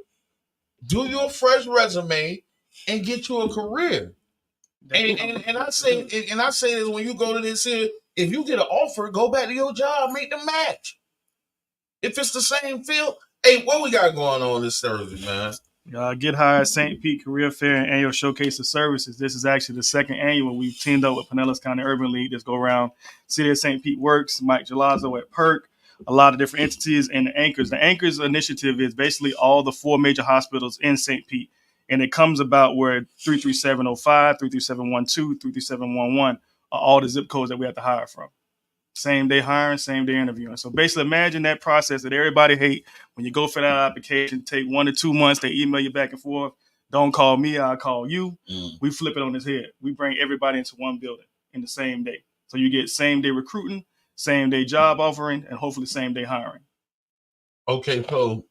do your fresh resume, and get you a career. And I say this when you go to this here, if you get an offer, go back to your job, make the match. If it's the same field, hey, what we got going on this Thursday, man? Get Hire St.Pete Career Fair and Annual Showcase of Services. This is actually the second annual. We've teamed up with Pinellas County Urban League. This go around City of St. Pete Works, Mike Gelazzo at PERC, a lot of different entities, and the Anchors. The Anchors initiative is basically all the 4 major hospitals in St. Pete. And it comes about where 33705, 33712, 33711 are all the zip codes that we have to hire from. Same day hiring, same day interviewing. So basically imagine that process that everybody hate when you go for that application, take 1 to 2 months, they email you back and forth. Don't call me, I'll call you. We flip it on his head. We bring everybody into one building in the same day. So you get same day recruiting, same day job offering, and hopefully same day hiring. Okay, so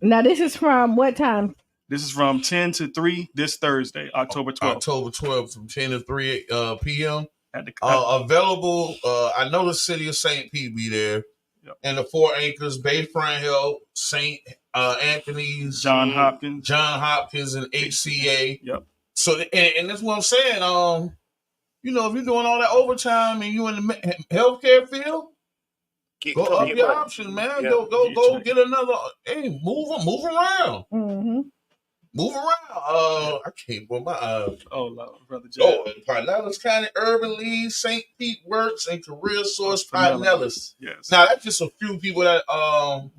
now this is from what time? This is from 10 to 3 this Thursday, October 12th. October 12th from 10 to 3 p.m. At the, available. I know the city of St. Pete be there. Yep. And the 4 anchors, Bayfront Health, St. Anthony's, John Hopkins, and HCA. Yep. So, and that's what I'm saying. You know, if you're doing all that overtime and you in the healthcare field, go up your options, man. Yeah. Go get another. Hey, move around. Mm-hmm. Move around. I can't put my oh, Lord, Brother Jack. Oh, Pinellas County Urban League, St. Pete Works, and Career Source Pinellas. Yes. Now that's just a few people that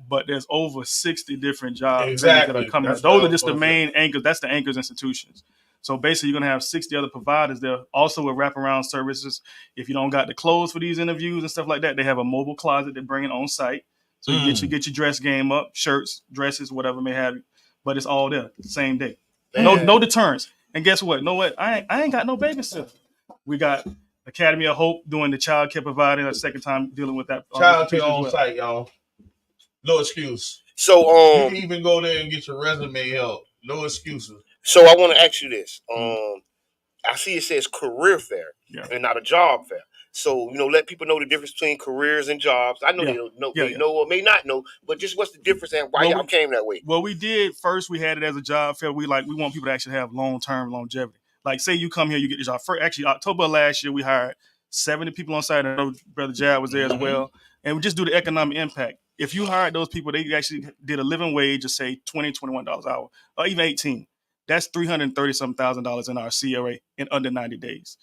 but there's over 60 different jobs exactly that are coming. Those are just the main anchors. That's the anchors institutions. So basically, you're gonna have 60 other providers there. Also with wraparound services. If you don't got the clothes for these interviews and stuff like that, they have a mobile closet they bring it on site. So you get your dress game up, shirts, dresses, whatever may have you. But it's all there the same day. No deterrence. And guess what? I ain't got no babysitter. We got Academy of Hope doing the child care providing. A second time dealing with that. Child care on site, y'all. No excuse. So you can even go there and get your resume help. No excuses. So I want to ask you this. I see it says career fair and not a job fair. So, let people know the difference between careers and jobs. I know they know or may not know, but just what's the difference and why y'all came that way? Well, we had it as a job fair. We want people to actually have long-term longevity. Like, say you come here, you get this job. Actually, October of last year, we hired 70 people on site. I know Brother Jad was there as well. And we just do the economic impact. If you hired those people, they actually did a living wage of, say, $20, $21 an hour, or even $18. That's $330,000 in our CRA in under 90 days.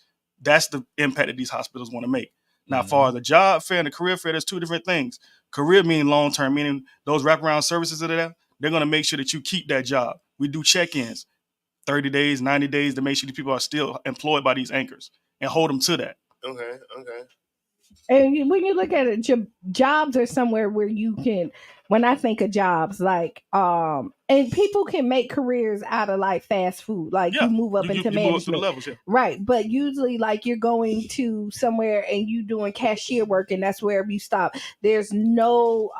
That's the impact that these hospitals want to make. Now, as far as the job fair and the career fair, there's two different things. Career meaning long-term, meaning those wraparound services that are there, they're going to make sure that you keep that job. We do check-ins, 30 days, 90 days, to make sure the people are still employed by these anchors and hold them to that. Okay. And when you look at it, jobs are somewhere where you can, when I think of jobs, like, and people can make careers out of like fast food, like you move up into management, levels, right? But usually, like you're going to somewhere and you doing cashier work, and that's where you stop. There's no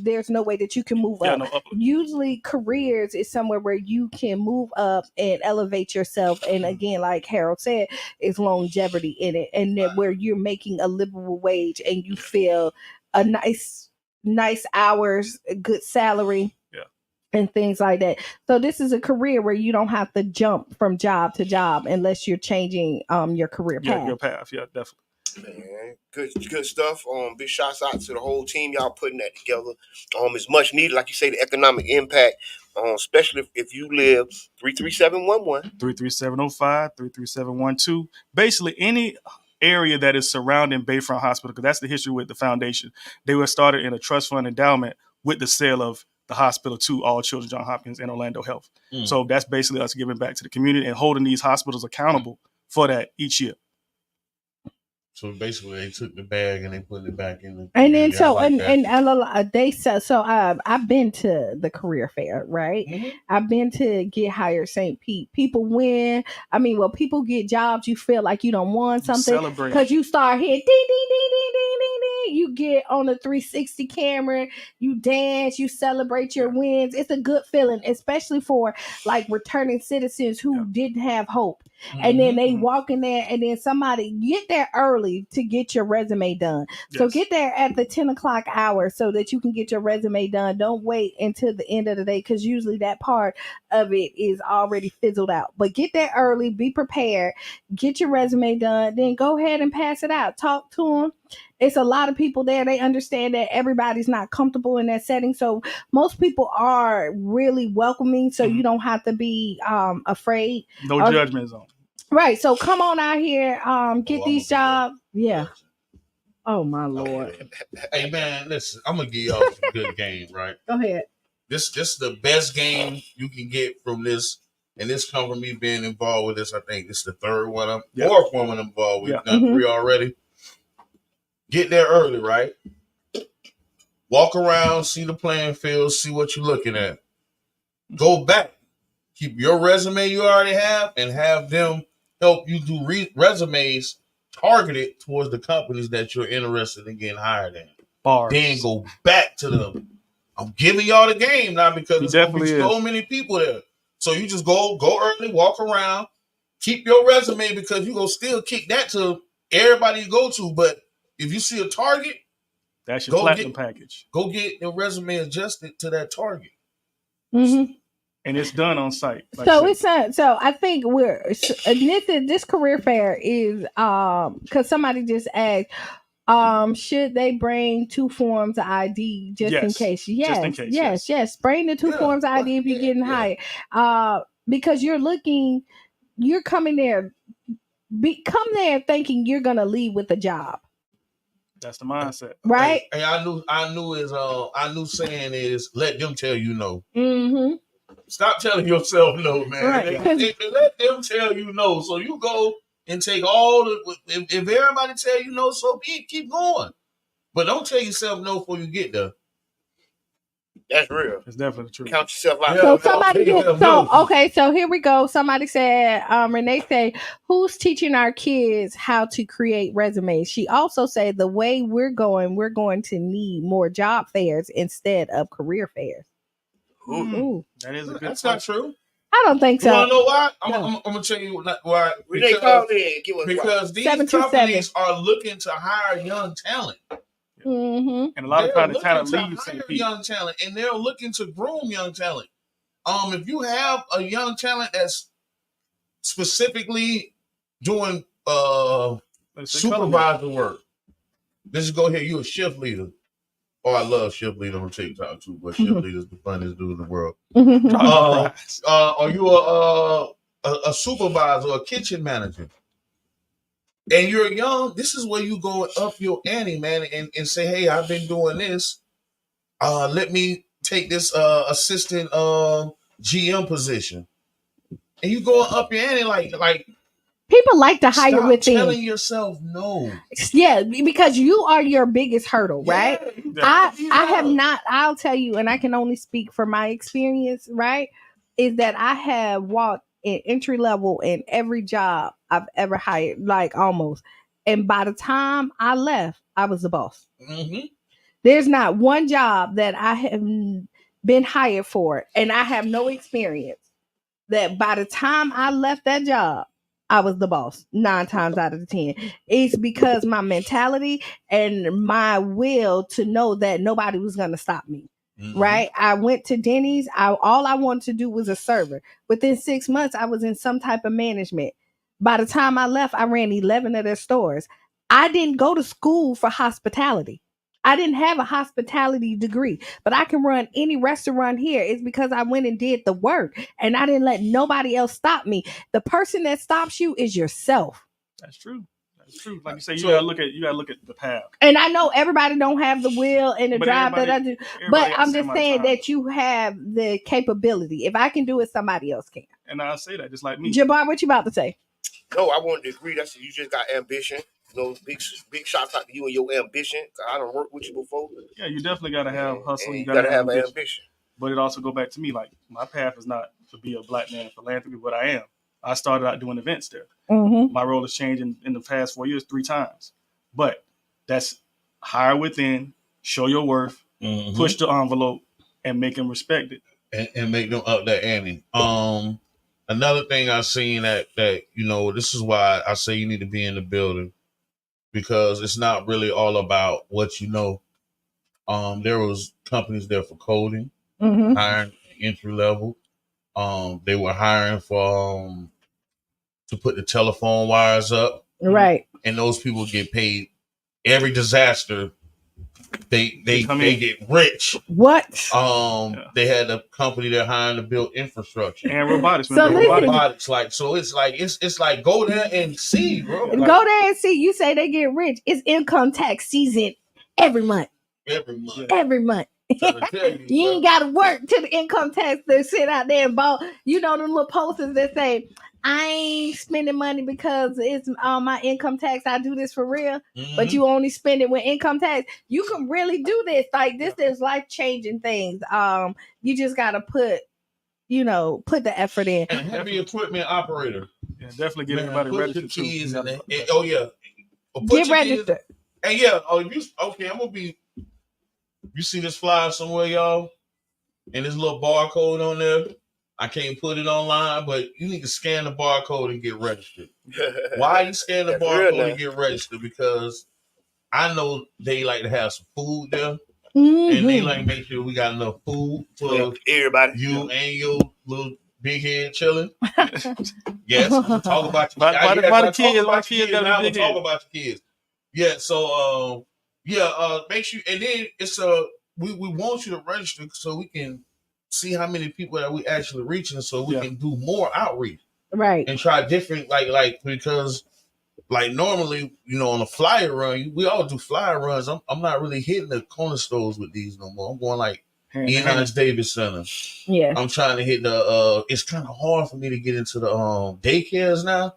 there's no way that you can move up. Usually, careers is somewhere where you can move up and elevate yourself. And again, like Harold said, is longevity in it, and then where you're making a livable wage and you feel a nice hours, good salary. And things like that. So this is a career where you don't have to jump from job to job unless you're changing your career path. Yeah, your path. Yeah, definitely. Man, good stuff. Big shouts out to the whole team. Y'all putting that together. It's much needed, like you say, the economic impact. Especially if you live 33711, 33705, 33712. Basically, any area that is surrounding Bayfront Hospital, because that's the history with the foundation. They were started in a trust fund endowment with the sale of the hospital to All Children, John Hopkins, and Orlando Health. So that's basically us giving back to the community and holding these hospitals accountable for that each year. So basically, they took the bag and they put it back in the. And then they sell. So I've been to the career fair, right? Mm-hmm. I've been to get Hire St.Pete. People win. People get jobs. You feel like you don't want something because you start hitting ding ding ding ding ding ding ding. You get on the 360 camera. You dance. You celebrate your wins. It's a good feeling, especially for like returning citizens who didn't have hope. And then they walk in there, and then somebody get there early to get your resume done. So get there at the 10 o'clock hour so that you can get your resume done. Don't wait until the end of the day, because usually that part of it is already fizzled out. But get there early, be prepared, get your resume done, then go ahead and pass it out. Talk to them. It's a lot of people there. They understand that everybody's not comfortable in that setting. So most people are really welcoming. So you don't have to be afraid. No judgment zone. Right. So come on out here. Get these jobs. Yeah. Oh my Lord. Hey man, listen, I'm gonna give y'all some good game, right? Go ahead. This is the best game you can get from this. And this come from me being involved with this. I think it's the third one. Fourth one I'm involved with. Done 3 already. Get there early, right? Walk around, see the playing field, see what you're looking at. Go back. Keep your resume you already have and have them help you do resumes targeted towards the companies that you're interested in getting hired in. Bars. Then go back to them I'm giving y'all the game now because there's gonna be definitely so is. many people there. So you just go early, walk around, keep your resume because you gonna still kick that to everybody you go to. But if you see a target, that's your platinum package. Go get your resume adjusted to that target. Mm-hmm. And it's done on site. Like So it's so I think this career fair is because somebody just asked should they bring 2 forms of ID just in case? Yes, yes. Bring the 2 forms of ID if you're getting hired. Because you're coming there, come there thinking you're gonna leave with a job. That's the mindset, right? Hey, I knew saying is let them tell you no. Mm-hmm. Stop telling yourself no, man. Right. They let them tell you no. So you go and take all the. If everybody tell you no, so be it. Keep going, but don't tell yourself no before you get there. That's real. It's definitely true. Count yourself out. So somebody so here we go. Somebody said, Renee said, who's teaching our kids how to create resumes? She also said the way we're going to need more job fairs instead of career fairs. Ooh. That is a good That's not true. I don't think so. You want to know why? I'm going to tell you why. Renee, call in. Give us because these companies are looking to hire young talent. Mm-hmm. And a lot of times talent leaves young talent, and they're looking to groom young talent. If you have a young talent that's specifically doing supervisor work, let's go here. You a shift leader. Oh, I love shift leader on TikTok too, but shift leader is the funniest dude in the world. Are you a supervisor or a kitchen manager? And you're young, this is where you go up your ante, man, and say, hey, I've been doing this. Let me take this assistant GM position. And you go up your ante like people like to hire within. Telling yourself no. Yeah, because you are your biggest hurdle, right? I have not, I'll tell you, and I can only speak for my experience, right? Is that I have walked in entry level in every job I've ever hired, like almost. And by the time I left, I was the boss. Mm-hmm. There's not one job that I have been hired for, and I have no experience, that by the time I left that job, I was the boss 9 times out of 10. It's because my mentality and my will to know that nobody was going to stop me. Mm-hmm. Right. I went to Denny's. All I wanted to do was a server. Within 6 months, I was in some type of management. By the time I left, I ran 11 of their stores. I didn't go to school for hospitality. I didn't have a hospitality degree, but I can run any restaurant here. It's because I went and did the work, and I didn't let nobody else stop me. The person that stops you is yourself. That's true. That's true. Like you say, you gotta look at the path. And I know everybody don't have the will and the drive that I do, but I'm just saying that you have the capability. If I can do it, somebody else can. And I say that just like me. Jabbar, what you about to say? No, I wanted to agree. That's you just got ambition. Big shots out to you and your ambition. I don't work with you before. Yeah, you definitely gotta have hustle. You gotta have ambition. But it also go back to me, like my path is not to be a black man in philanthropy, but I am. I started out doing events there. Mm-hmm. My role has changed in the past 4 years 3 times. But that's hire within, show your worth, push the envelope, and make them respect it. And make them up that ante. Another thing I've seen that this is why I say you need to be in the building, because it's not really all about what you know. There was companies there for coding, hiring entry level. They were hiring for to put the telephone wires up, right? And those people get paid. Every disaster, they get rich. What? They had a company they're hiring to build infrastructure and robotics. So robotics, it's like go there and see, bro. Like, go there and see. You say they get rich. It's income tax season every month. Every month. You ain't got to work to the income tax to sit out there and ball. You know them little posters that say, I ain't spending money because it's my income tax. I do this for real, but you only spend it with income tax. You can really do this. Like this is life-changing things. You just got to put the effort in. And heavy equipment operator. Yeah, definitely get everybody registered too. Get registered. And I'm gonna be. You see this flyer somewhere, y'all, and this little barcode on there. I can't put it online, but you need to scan the barcode and get registered. Why you scan the barcode and get registered? Because I know they like to have some food there, and they like to make sure we got enough food for everybody. You and your little big head chilling. Yes, we'll talk about your kids. Now we'll talk about your kids. Yeah, so make sure, and then it's we want you to register so we can see how many people that we actually reaching, so we can do more outreach, right? And try different like because like normally, on a flyer run, we all do flyer runs. I'm not really hitting the corner stores with these no more. I'm going like Enos Davis Center. Yeah, I'm trying to hit the. It's kind of hard for me to get into the daycares now.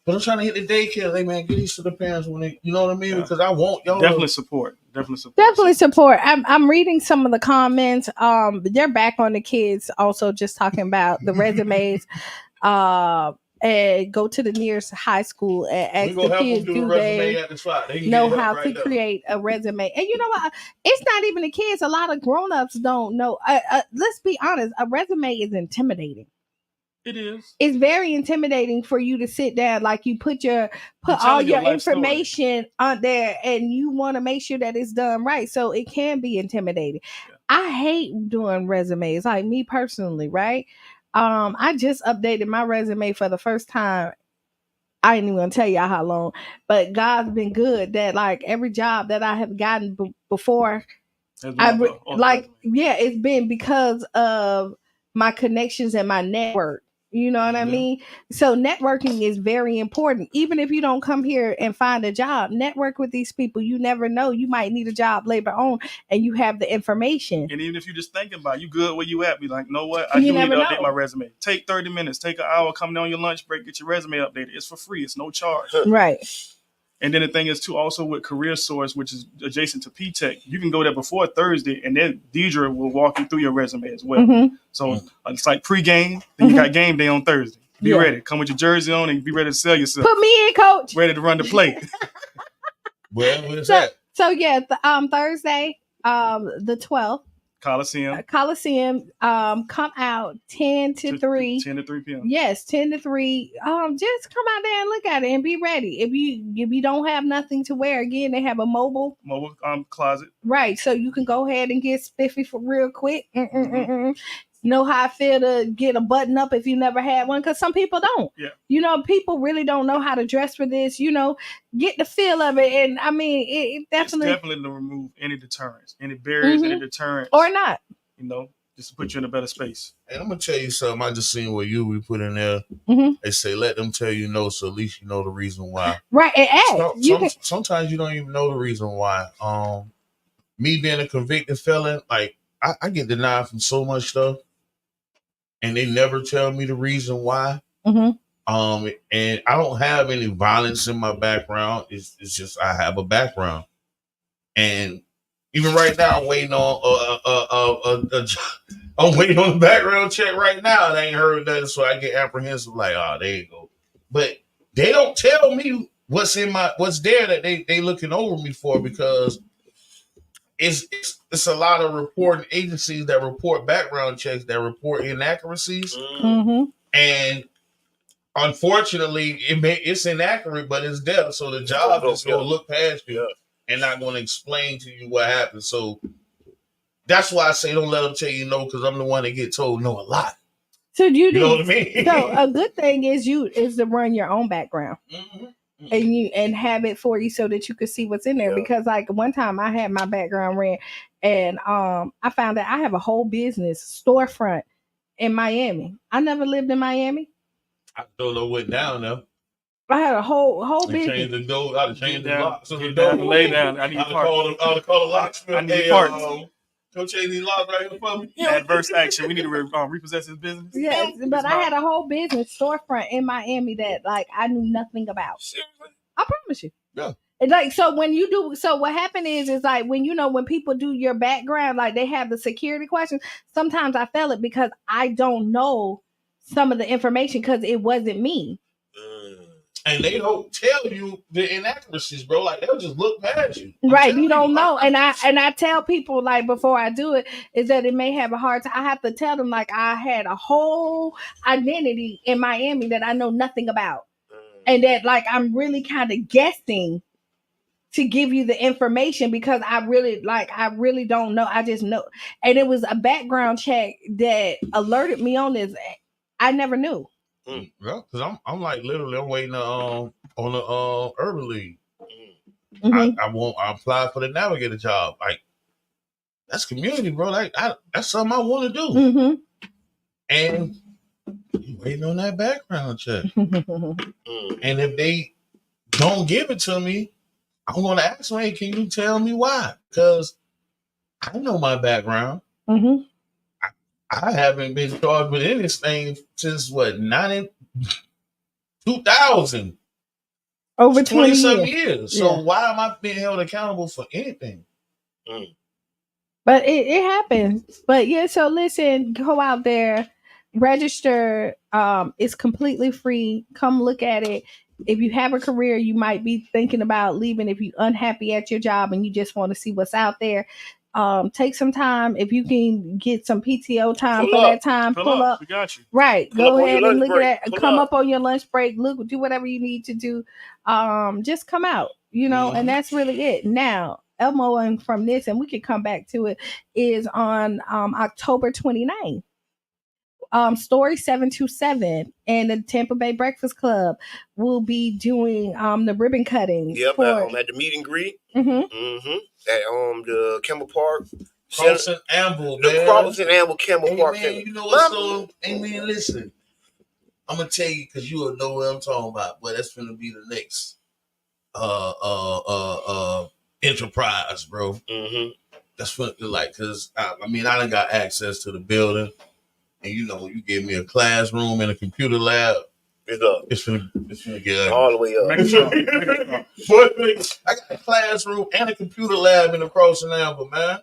But I'm trying to hit the daycare. Hey man, get these to the parents when they, you know what I mean? Because I want y'all definitely support. Definitely support. I'm reading some of the comments. They're back on the kids. Also, just talking about the resumes. And go to the nearest high school and ask the kids do they know how to create a resume. And you know what? It's not even the kids. A lot of grown-ups don't know. Let's be honest. A resume is intimidating. It is. It's very intimidating for you to sit down, like you put all your information on there, and you want to make sure that it's done right. So it can be intimidating. Yeah. I hate doing resumes, like me personally, right? I just updated my resume for the first time. I ain't even gonna tell y'all how long, but God's been good that like every job that I have gotten before, it's been because of my connections and my network. You know what I mean? So networking is very important. Even if you don't come here and find a job, network with these people. You never know. You might need a job later on and you have the information. And even if you're just thinking about it, you good where you at, be like, you know what? I do need to update my resume. Take 30 minutes, take an hour, come down on your lunch break, get your resume updated. It's for free. It's no charge. Right. And then the thing is, too, also with Career Source, which is adjacent to P-Tech, you can go there before Thursday, and then Deidre will walk you through your resume as well. Mm-hmm. So it's like pre-game, then you got game day on Thursday. Be ready. Come with your jersey on and be ready to sell yourself. Put me in, coach. Ready to run the play. Well, what is that? So, Thursday, the 12th. Coliseum, come out 10 to 3. 10 to 3 p.m. Yes, 10 to 3. Just come out there and look at it and be ready. If you don't have nothing to wear, again, they have a mobile closet. Right, so you can go ahead and get spiffy for real quick. Know how I feel to get a button up if you never had one, because some people don't. Yeah. People really don't know how to dress for this. Get the feel of it, and I mean, it definitely. It's definitely to remove any deterrents, any barriers, any deterrents, or not. Just to put you in a better space. And I'm gonna tell you something. I just seen what we put in there. They say let them tell you no, so at least you know the reason why. Right, and sometimes you don't even know the reason why. Me being a convicted felon, like I get denied from so much stuff. And they never tell me the reason why. And I don't have any violence in my background. It's just I have a background. And even right now, I'm waiting on I'm waiting on the background check right now. And I ain't heard nothing, so I get apprehensive. Like, there you go. But they don't tell me what's there that they looking over me for, because it's a lot of reporting agencies that report background checks, that report inaccuracies. And unfortunately, it's inaccurate, but it's there. So the job is going to look past you and not going to explain to you what happened. So that's why I say don't let them tell you no, because I'm the one that get told no a lot. So you know what I mean? So a good thing is to run your own background. And have it for you so that you could see what's in there. Because like one time I had my background ran, and I found that I have a whole business storefront in Miami. I never lived in Miami. I don't know what down though. I had a whole business. Change the door. I change the locks. Get down and lay down. I need call the locksmith. I need parts. Go change these locks right here for me. Adverse action. We need to repossess his business. Yes, but I had a whole business storefront in Miami that like I knew nothing about. Seriously? I promise you. Yeah. And like, so when you do, so what happened is like when people do your background, like they have the security questions. Sometimes I fail it because I don't know some of the information because it wasn't me. And they don't tell you the inaccuracies, bro. Like they'll just look past you. Right, you don't know. And I tell people like before I do it is that it may have a hard time. I have to tell them like I had a whole identity in Miami that I know nothing about. And that like I'm really kind of guessing to give you the information because I really don't know. I just know. And it was a background check that alerted me on this. I never knew. Yeah, because I'm like literally I'm waiting on the Urban League. Mm-hmm. I applied for the navigator job. Like that's community, bro. Like that's something I want to do. Mm-hmm. And you waiting on that background check. And if they don't give it to me, I'm gonna ask them, hey, can you tell me why? Because I know my background. Mm-hmm. I haven't been charged with anything since 2000. Over 20 some years. years. So why am I being held accountable for anything? But it happens. But yeah, so listen, go out there, register. It's completely free. Come look at it. If you have a career, you might be thinking about leaving. If you're unhappy at your job and you just want to see what's out there, take some time. If you can get some PTO time that time, pull up. We got you. Right. Pull Go ahead and look break. at that. Come up on your lunch break. Look, do whatever you need to do. Just come out, and that's really it. Now, Elmoing from this, and we can come back to it, is on October 29th. Story 727 and the Tampa Bay Breakfast Club will be doing the ribbon cutting. Yep, at the meet and greet. At the Campbell Park. Carlson Amble, man. The Carlson Amble Campbell Park. Man, you know what? So, man, listen. I'm gonna tell you because you will know what I'm talking about. But that's gonna be the next enterprise, bro. That's what like because I done got access to the building. And you give me a classroom and a computer lab. It's gonna get all the way up. I got a classroom and a computer lab in the Crossing Amber, man.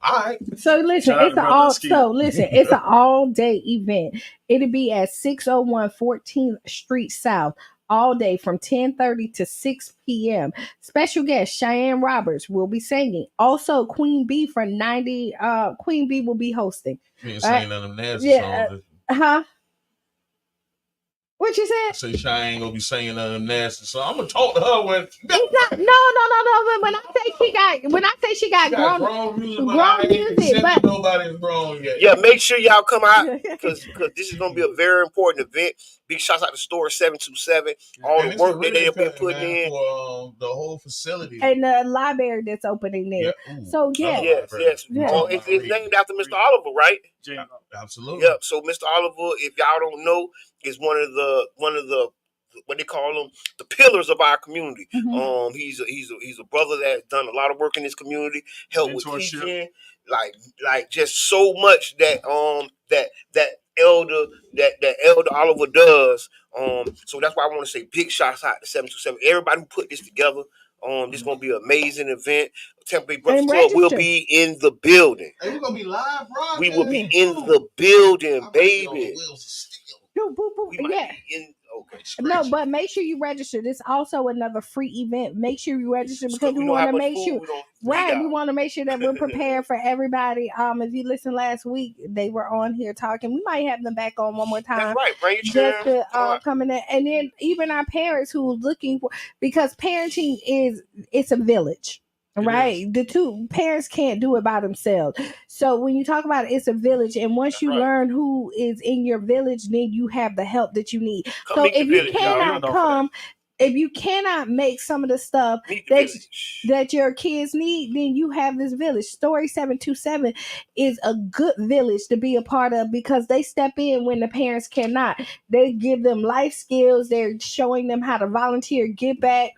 All right. So listen, it's an all-day event. It'll be at 601 14th Street South. All day from 10:30 to 6 p.m. Special guest Cheyenne Roberts will be singing. Also, Queen Bee from 90. Queen Bee will be hosting. You ain't saying none of them nasty songs. What you said? I say Cheyenne gonna be singing none of them nasty songs. I'm gonna talk to her when. No. When I say she got grown music, but nobody's grown yet. Yeah, make sure y'all come out because this is gonna be a very important event. Big shouts out to Store 727. All the work that they've been putting in for the whole facility and the library that's opening there. Yeah. So yes. It's named after Mr. Oliver, right? Absolutely. Yep. So Mr. Oliver, if y'all don't know, is one of the what they call them, the pillars of our community. He's a brother that's done a lot of work in this community, helped with teaching, like just so much that elder Oliver does. So that's why I want to say big shots out to 727. Everybody who put this together. This is gonna be an amazing event. Tampa Bay Breakfast Club will be in the building. Hey, we're gonna be live, bro. We will be in the building, baby. No, but make sure you register. This is also another free event. Make sure you register because we want to make sure. We want to make sure that we're prepared for everybody. If you listened last week, they were on here talking. We might have them back on one more time. That's right. Bring your just to come in there, and then even our parents who are looking for, because parenting it's a village. Right, the two parents can't do it by themselves. So when you talk about it's a village, and once you learn who is in your village, then you have the help that you need. So if you cannot come, if you cannot make some of the stuff that your kids need, then you have this village. Story 727 is a good village to be a part of because they step in when the parents cannot. They give them life skills. They're showing them how to volunteer, give back.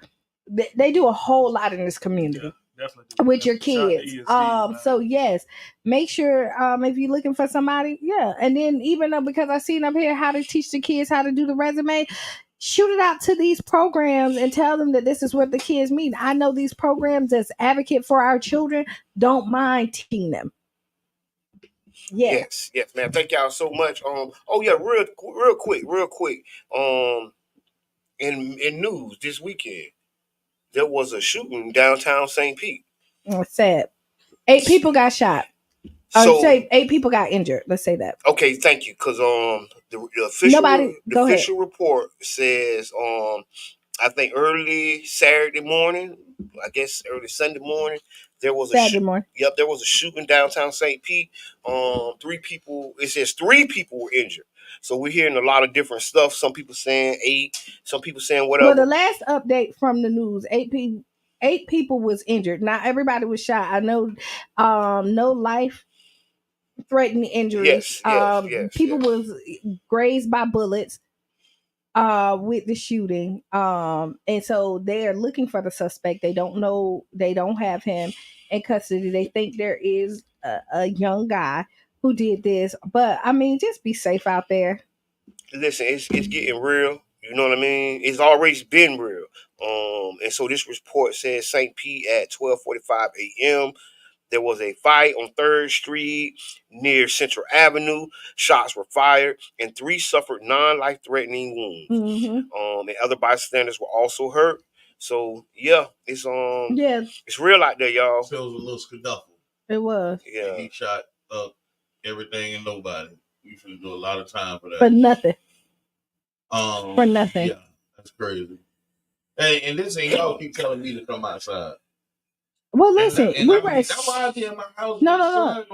They do a whole lot in this community. With your kids. So yes, make sure if you're looking for somebody, and then even though because I seen up here how to teach the kids how to do the resume, shoot it out to these programs and tell them that this is what the kids need. I know these programs as advocate for our children don't mind teaching them. Yes, man. Thank y'all so much. Real quick. in news this weekend. There was a shooting downtown St. Pete. It's sad. 8 people got shot. So say 8 people got injured. Let's say that. Okay, thank you. Because the official report says I think early Saturday morning, I guess early Sunday morning, there was Saturday morning. Yep, there was a shooting downtown St. Pete. 3 people. It says 3 people were injured. So we're hearing a lot of different stuff. Some people saying 8. Some people saying whatever. Well, the last update from the news, 8 people was injured. Not everybody was shot. I know, no life-threatening injuries. Yes, people was grazed by bullets. With the shooting, and so they are looking for the suspect. They don't know. They don't have him in custody. They think there is a young guy who did this, but I mean, just be safe out there. Listen, it's getting real. You know what I mean? It's always been real. And so this report says St. Pete at 12:45 a.m. There was a fight on 3rd Street near Central Avenue. Shots were fired, and 3 suffered non-life-threatening wounds. Mm-hmm. And other bystanders were also hurt. So yeah, it's real out there, y'all. So it was a little skedaddle. It was. Yeah. And he shot up everything and nobody. We should do a lot of time for that. For nothing. For nothing. Yeah, that's crazy. Hey, and this ain't y'all keep telling me to come outside. Well, listen, that's why I be in my house. No.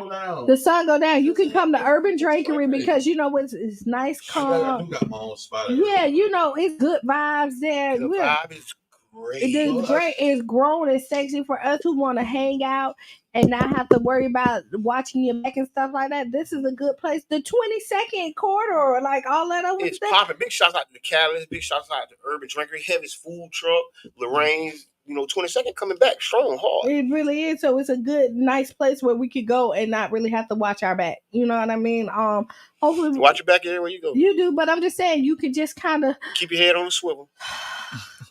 The sun go down. You can come to Urban Drakery because you know it's nice, calm. I got my own spot. Yeah, you know it's good vibes there. The vibe is great. The drink is grown and sexy for us who want to hang out and not have to worry about watching your back and stuff like that. This is a good place. The 22nd corridor, like all that over it's popping. Big shouts out to the Catalyst. Big shouts out to Urban Drakery. Heavy's food truck. Lorraine's. 22nd coming back strong, hard. It really is. So it's a good, nice place where we could go and not really have to watch our back. You know what I mean? Hopefully, watch your back everywhere you go. You do, but I'm just saying you could just kind of keep your head on the swivel.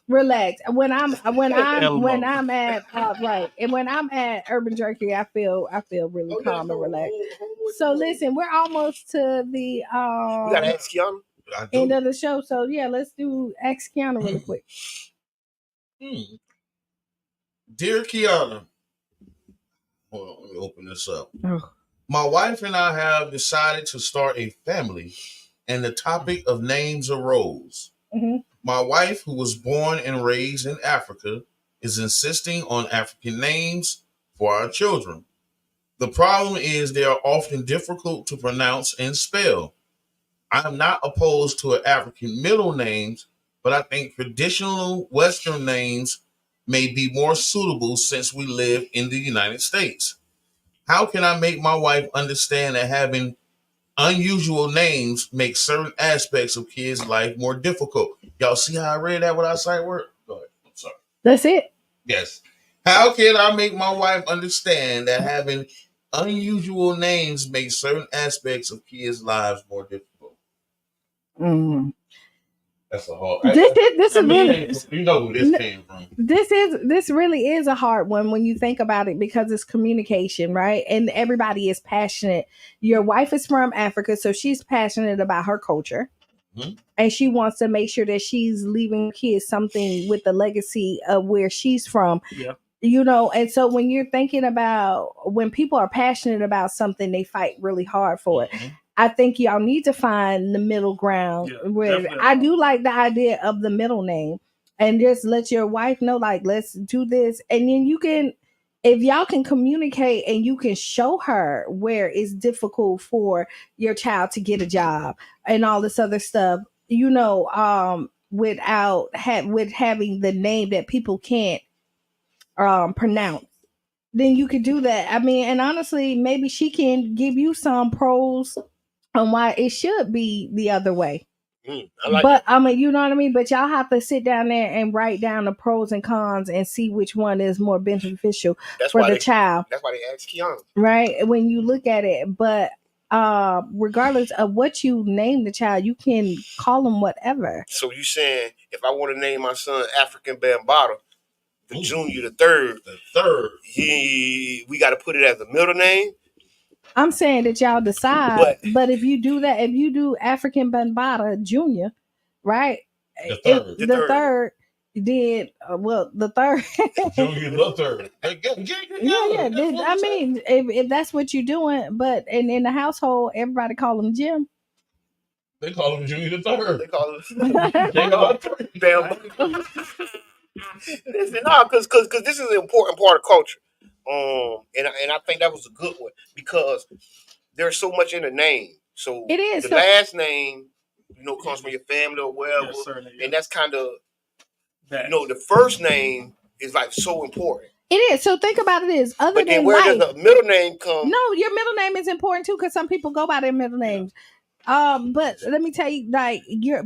Relax. When I'm at right, and when I'm at Urban Jerky, I feel really calm and relaxed. So listen, we're almost to the we gotta Ask Qiana. End of the show. So yeah, let's do Ask Qiana really quick. Dear Qiana, hold on, let me open this up. My wife and I have decided to start a family, and the topic of names arose. My wife, who was born and raised in Africa, is insisting on African names for our children. The problem is they are often difficult to pronounce and spell. I am not opposed to an African middle names, but I think traditional Western names may be more suitable since we live in the United States. How can I make my wife understand that having unusual names makes certain aspects of kids' life more difficult? Y'all see how I read that without sight word? Go ahead. I'm sorry. That's it? Yes. How can I make my wife understand that having unusual names makes certain aspects of kids' lives more difficult? That's a hard. This is really. You know who this came from. This really is a hard one when you think about it because it's communication, right? And everybody is passionate. Your wife is from Africa, so she's passionate about her culture, and she wants to make sure that she's leaving kids something with the legacy of where she's from. Yeah. You know, and so when you're thinking about when people are passionate about something, they fight really hard for it. I think y'all need to find the middle ground where I do like the idea of the middle name and just let your wife know, like, let's do this. And then you can, if y'all can communicate and you can show her where it's difficult for your child to get a job and all this other stuff, you know, without having the name that people can't pronounce, then you could do that. I mean, and honestly, maybe she can give you some pros on why it should be the other way. I mean, you know what I mean? But y'all have to sit down there and write down the pros and cons and see which one is more beneficial for the child. That's why they ask Qiana. Right? When you look at it. But regardless of what you name the child, you can call them whatever. So you saying if I want to name my son African Bambaataa, the junior, the third, we got to put it as a middle name? I'm saying that y'all decide, but if you do that, if you do African Bambaataa Junior, right? The third did the third. Junior the third. Yeah. I mean, if that's what you're doing, but in the household, everybody call him Jim. They call him Junior the third. They call him damn. Listen, because this is an important part of culture. And I think that was a good one because there's so much in the name. So it is the last name, comes from your family or wherever, and that's kind of the first name is like so important. It is. So think about it is other but then than where life, does the middle name come? No, your middle name is important too because some people go by their middle names. But let me tell you, like you're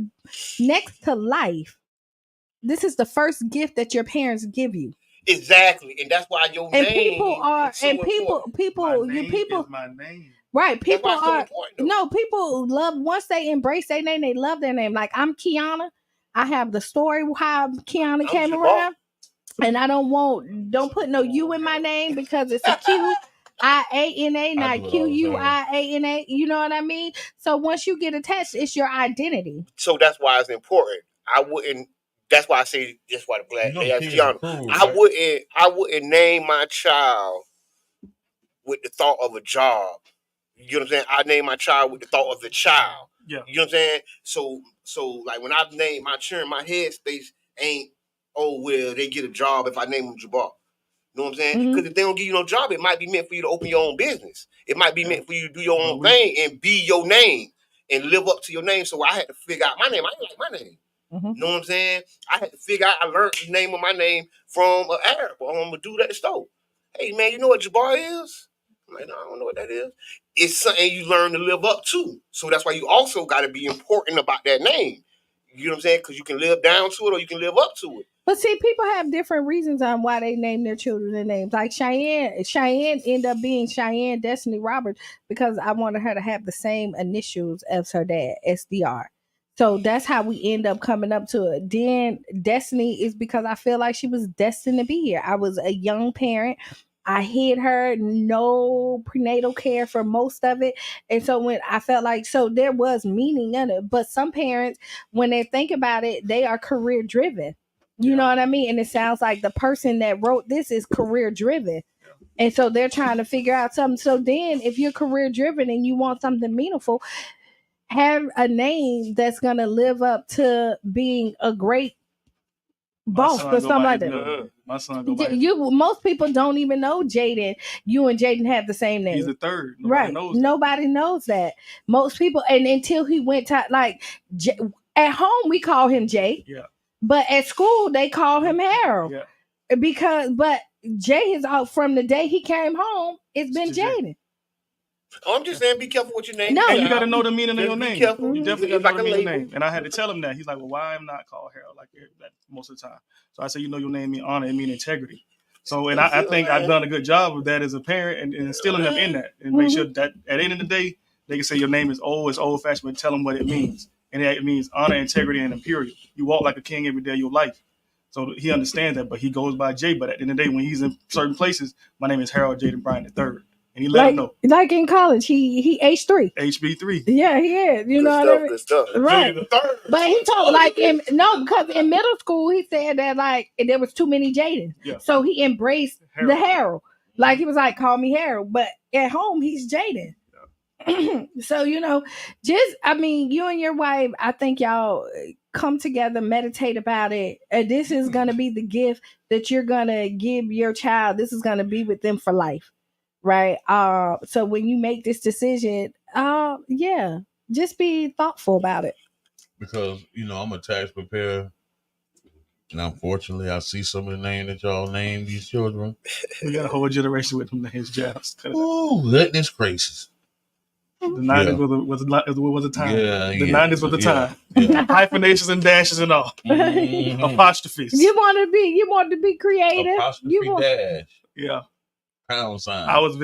next to life. This is the first gift that your parents give you. Exactly, and that's why your and name people are is so and people Is my name. right. People That's why are it's so important, people love once they embrace their name, they love their name. Like I'm Qiana. I have the story how Qiana came around. And I don't put no U in my name because it's a Qiana, not Quiana. You know what I mean? So once you get attached, it's your identity. So that's why it's important. I wouldn't. That's why I say. That's why I'm glad they asked Qiana. I wouldn't name my child with the thought of a job. You know what I'm saying? I name my child with the thought of the child. Yeah. You know what I'm saying? So like when I name my children, my headspace ain't, oh well, they get a job if I name them Jabbar. You know what I'm saying? Because if they don't give you no job, it might be meant for you to open your own business. It might be meant for you to do your own thing and be your name and live up to your name. So I had to figure out my name. I didn't like my name. You know what I'm saying? I had to figure out. I learned the name of my name from an Arab or a dude at the store. Hey man, you know what Jabbar is? I'm like, no, I don't know what that is. It's something you learn to live up to. So that's why you also got to be important about that name. You know what I'm saying? Because you can live down to it or you can live up to it. But see, people have different reasons on why they name their children their names. Like Cheyenne ended up being Cheyenne Destiny Roberts because I wanted her to have the same initials as her dad, SDR. So that's how we end up coming up to it. Then Destiny is because I feel like she was destined to be here. I was a young parent. I hid her, no prenatal care for most of it. And so when I felt like, so there was meaning in it. But some parents, when they think about it, they are career driven. You know what I mean? And it sounds like the person that wrote this is career driven. And so they're trying to figure out something. So then if you're career driven and you want something meaningful, have a name that's going to live up to being a great boss or something like that. My son go by most people don't even know Jaden. You and Jaden have the same name. He's the third. Nobody knows that. Most people, and until he went to at home we call him Jay. Yeah. But at school they call him Harold. Yeah. But Jay is out from the day he came home. It's been Jaden. I'm just saying, be careful what your name. No, you got to know the meaning of your name. Careful. You definitely got to know the meaning of your name. And I had to tell him that. He's like, well, why I'm not called Harold like that most of the time? So I said, you know, your name mean honor, it mean integrity. So, and I think I've done a good job of that as a parent and instilling them in that and make sure that at the end of the day, they can say your name is old fashioned, but tell them what it means. And it means honor, integrity, and impurity. You walk like a king every day of your life. So he understands that, but he goes by Jay. But at the end of the day, when he's in certain places, my name is Harold Jaden Bryant III. And he let him know. Like in college, he H3. HB3. Yeah, he is. You know what I mean? Good stuff. Right. But he told because in middle school he said that like there was too many Jadens. Yeah. So he embraced the Harold. Like he was like, call me Harold. But at home he's Jaden. Yeah. So, you know, you and your wife, I think y'all come together, meditate about it. And this is gonna be the gift that you're gonna give your child. This is gonna be with them for life. Right. So when you make this decision, just be thoughtful about it. Because, I'm a tax preparer. And unfortunately, I see some of the names that y'all name these children. We got a whole generation with them names, Jobs. Ooh, goodness gracious. The 90s was a time. Yeah, the 90s was the time. Yeah. Hyphenations and dashes and all. Apostrophes. You want to be creative. Apostrophe dash. Yeah. Pound sign. I was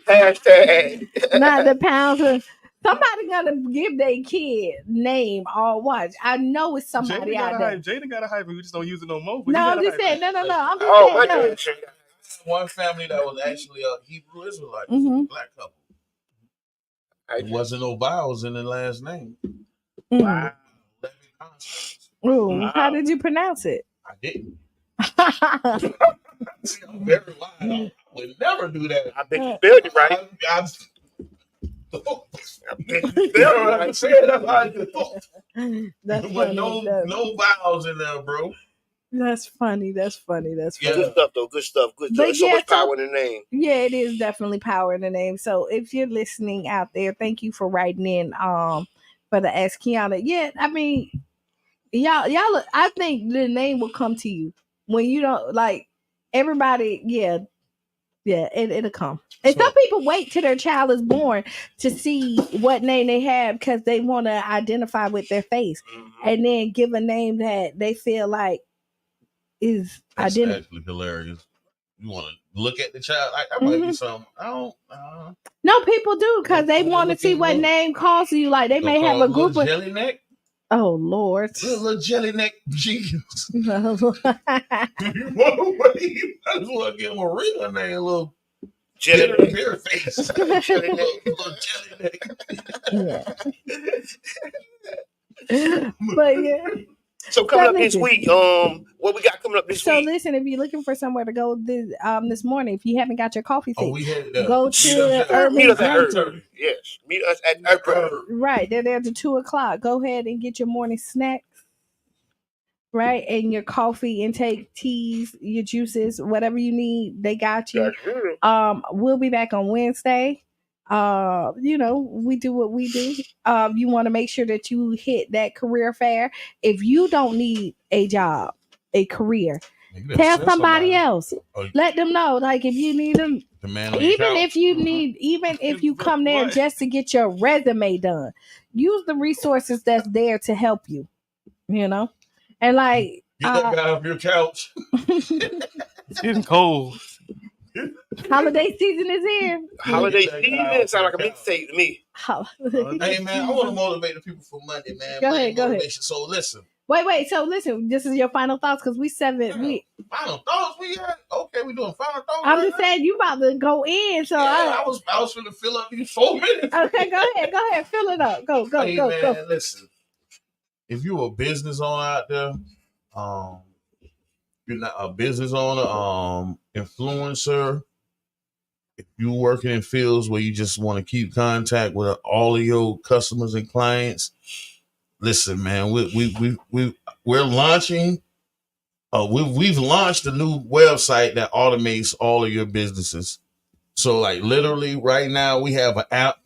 Hashtag. Not the pound. Somebody gonna give their kid name all watch. I know it's somebody out there. Jaden got a hyphen. We just don't use it no more. No, I'm just saying. No. I'm just saying. One family that was actually a Hebrew Israelite, black couple. It wasn't no vowels in the last name. Wow. Ooh, how did you pronounce it? I didn't. See, I'm very wise. I would never do that. I bet you spelled it right. I bet you spelled it right. I said that's how I do. That's With funny. no vowels in there, bro. That's funny. That's funny. That's funny. Good stuff, though. Good stuff. Good. But So yeah, much power in the name. Yeah, it is definitely power in the name. So if you're listening out there, thank you for writing in for the Ask Qiana. Yeah, I mean, y'all, I think the name will come to you when you don't like everybody. Yeah, it'll come. And some people wait till their child is born to see what name they have because they want to identify with their face, and then give a name that they feel like is identical. Actually hilarious. You want to look at the child? Like, that might be something. I don't. No, people do because they want to see what name calls you. Like they may have a group of jelly neck. Oh Lord, little jelly neck jeans. You want to give him a real name, little jelly beer face. Little jelly neck. But yeah. So coming up this week, what we got coming up this week? So listen, if you're looking for somewhere to go this morning, if you haven't got your coffee fix, go to Meet us at Urban. Yes, meet us at Urban. Right, they're there to 2:00. Go ahead and get your morning snacks. Right, and your coffee intake, teas, your juices, whatever you need, they got you. We'll be back on Wednesday. We do what we do. You want to make sure that you hit that career fair. If you don't need a job, a career, tell somebody else. Let them know. Like if you need them, even if you come there just to get your resume done, use the resources that's there to help you. And like get that guy off your couch. It's getting cold. Holiday season is here. Holiday season sound like a mixtape to me. Hey man, I want to motivate the people for Monday, man. Go ahead. So listen. Wait. So listen, this is your final thoughts because final thoughts. We doing final thoughts. I'm just saying you about to go in. So I was going to fill up these 4 minutes. Okay, go ahead, fill it up. Go. Hey, man, listen. If you're a business owner out there, you're not a business owner, influencer, if you're working in fields where you just want to keep contact with all of your customers and clients, listen, man, we're launching. We've launched a new website that automates all of your businesses. So, like literally, right now we have an app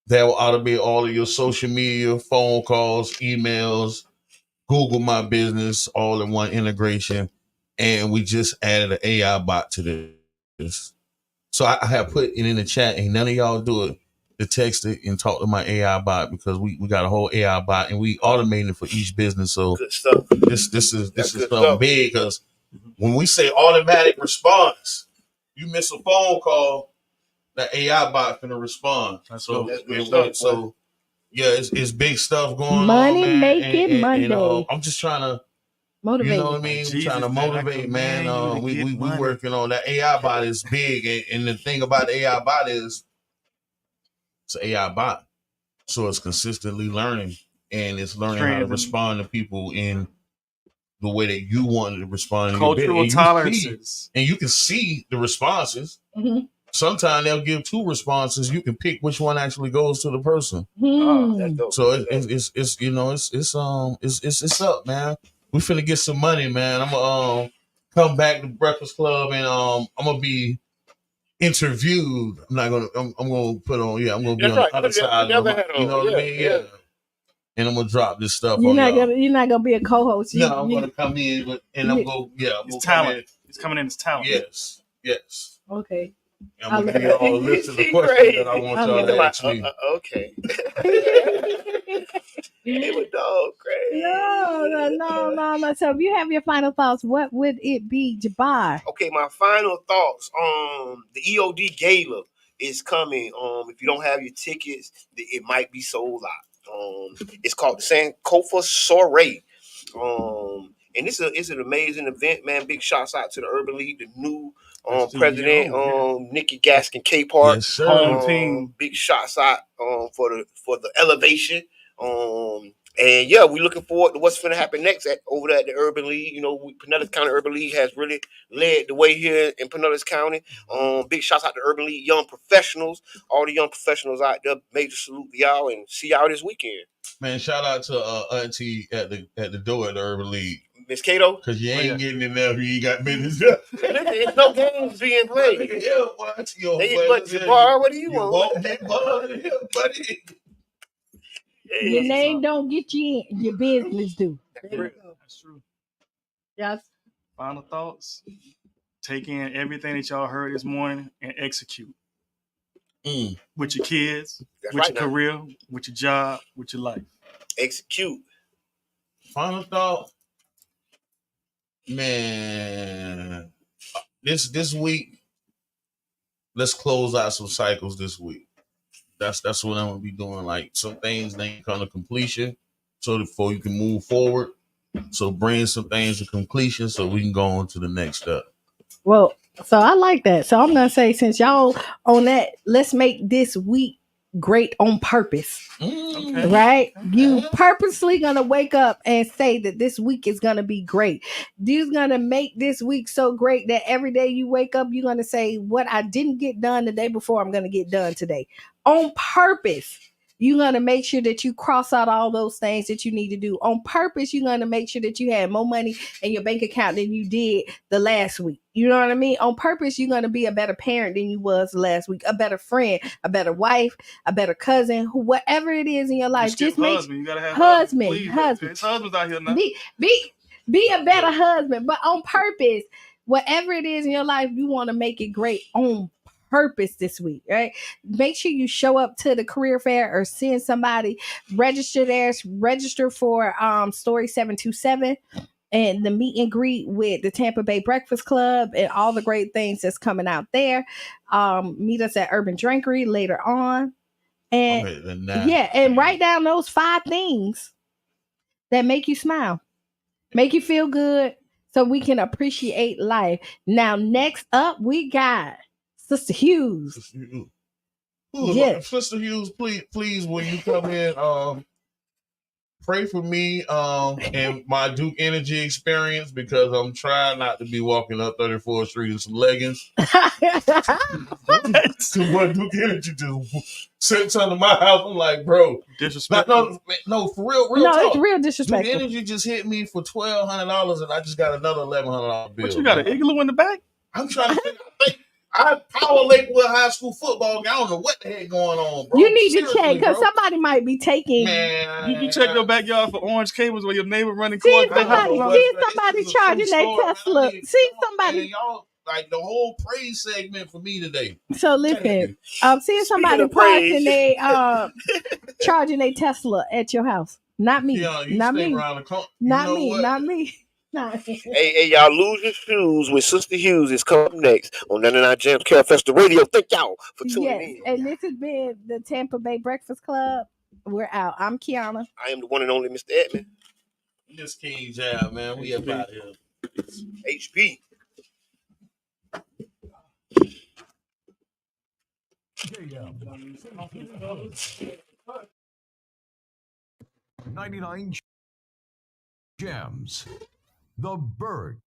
that will automate all of your social media, phone calls, emails, Google My Business, all in one integration. And we just added an AI bot to this. So I have put it in the chat, and none of y'all do it to text it and talk to my AI bot because we got a whole AI bot and we automated it for each business. So good stuff. This is something big because when we say automatic response, you miss a phone call, the AI bot finna respond. So it's big stuff going on. Money making Monday. I'm just trying to motivate. You know what I mean? Jesus, trying to motivate, man. We working on that. AI bot is big, and the thing about the AI bot is it's an AI bot, so it's consistently learning, and it's learning how to respond to people in the way that you want to respond. Cultural tolerances, and you can see the responses. Mm-hmm. Sometimes they'll give 2 responses. You can pick which one actually goes to the person. So it's up, man. We finna get some money, man. I'm gonna come back to Breakfast Club and I'm gonna be interviewed. I'm gonna put on. Yeah, I'm gonna be on the other side. You know what I mean? Yeah. And I'm gonna drop this stuff. You're not gonna be a co-host. No, I'm gonna come in, and I'm gonna. Yeah, it's talent. It's coming in as talent. Yes. Okay. I'm gonna give you all a list of the questions that I want y'all to ask me. Okay. It was dog crazy. No. So if you have your final thoughts, what would it be, Jabbar? Okay, my final thoughts. The EOD Gala is coming. If you don't have your tickets, it might be sold out. It's called the Sankofa Soiree. And it's an amazing event, man. Big shouts out to the Urban League, the new president, Nikki Gaskin K-Park. Yes, sir. Big shouts out for the elevation. And yeah, we're looking forward to what's going to happen next over there at the Urban League. You know, Pinellas County Urban League has really led the way here in Pinellas County. Big shouts out to Urban League young professionals, all the young professionals out there. Major salute to y'all and see y'all this weekend. Man, shout out to Auntie at the door at the Urban League. Miss Cato? Because you ain't getting in there if you ain't got business. There's no games being played. Yeah, what do you want? Buddy. Your name don't get you in. Your business do. That's true. Yes. Final thoughts. Take in everything that y'all heard this morning and execute. With your kids, with your career, with your job, with your life. Execute. Final thought. Man, this week, let's close out some cycles this week. That's what I'm gonna be doing. Like some things they come to completion, so before you can move forward. So bring some things to completion, so we can go on to the next step. Well, so I like that. So I'm gonna say, since y'all on that, let's make this week great on purpose. Okay. Right? You purposely gonna wake up and say that this week is gonna be great. You're gonna make this week so great that every day you wake up, you're gonna say, what I didn't get done the day before, I'm gonna get done today. On purpose. You're going to make sure that you cross out all those things that you need to do. On purpose, you're going to make sure that you had more money in your bank account than you did the last week. You know what I mean? On purpose, you're going to be a better parent than you was last week, a better friend, a better wife, a better cousin, whatever it is in your life. Just make husband. You gotta have husband. It's husbands out here now. Be a better husband, but on purpose, whatever it is in your life, you want to make it great on purpose this week, right? Make sure you show up to the career fair or send somebody, register for Story 727 and the meet and greet with the Tampa Bay Breakfast Club and all the great things that's coming out there. Meet us at Urban Drinkery later on. And and write down those 5 things that make you smile, make you feel good, so we can appreciate life. Now, next up, we got Sister Hughes. Yes. Sister Hughes, please, when you come in, pray for me and my Duke Energy experience, because I'm trying not to be walking up 34th Street in some leggings. So what Duke Energy just sits under my house. I'm like, bro, disrespectful. No, for real No, talk. it's real disrespectful. Duke Energy just hit me for $1,200, and I just got another $1,100 bill. What, you got an igloo in the back? I'm trying to think. I power Lakewood High School football game. I don't know what the heck going on, bro. You need to check, because somebody might be taking. Man, you check your backyard for orange cables where your neighbor running See cords. somebody charging their Tesla. See somebody. Man, y'all, like the whole praise segment for me today. So listen, seeing somebody parking they charging a Tesla at your house. Not me. Not me. Not me. Hey, y'all, lose your shoes with Sister Hughes is coming up next on 99 Jams Carefesta Radio. Thank y'all for tuning in. And this has been the Tampa Bay Breakfast Club. We're out. I'm Qiana. I am the one and only Mr. Edmond. This King Jab, man. We up out here. HP. .99 Jams. The Bird.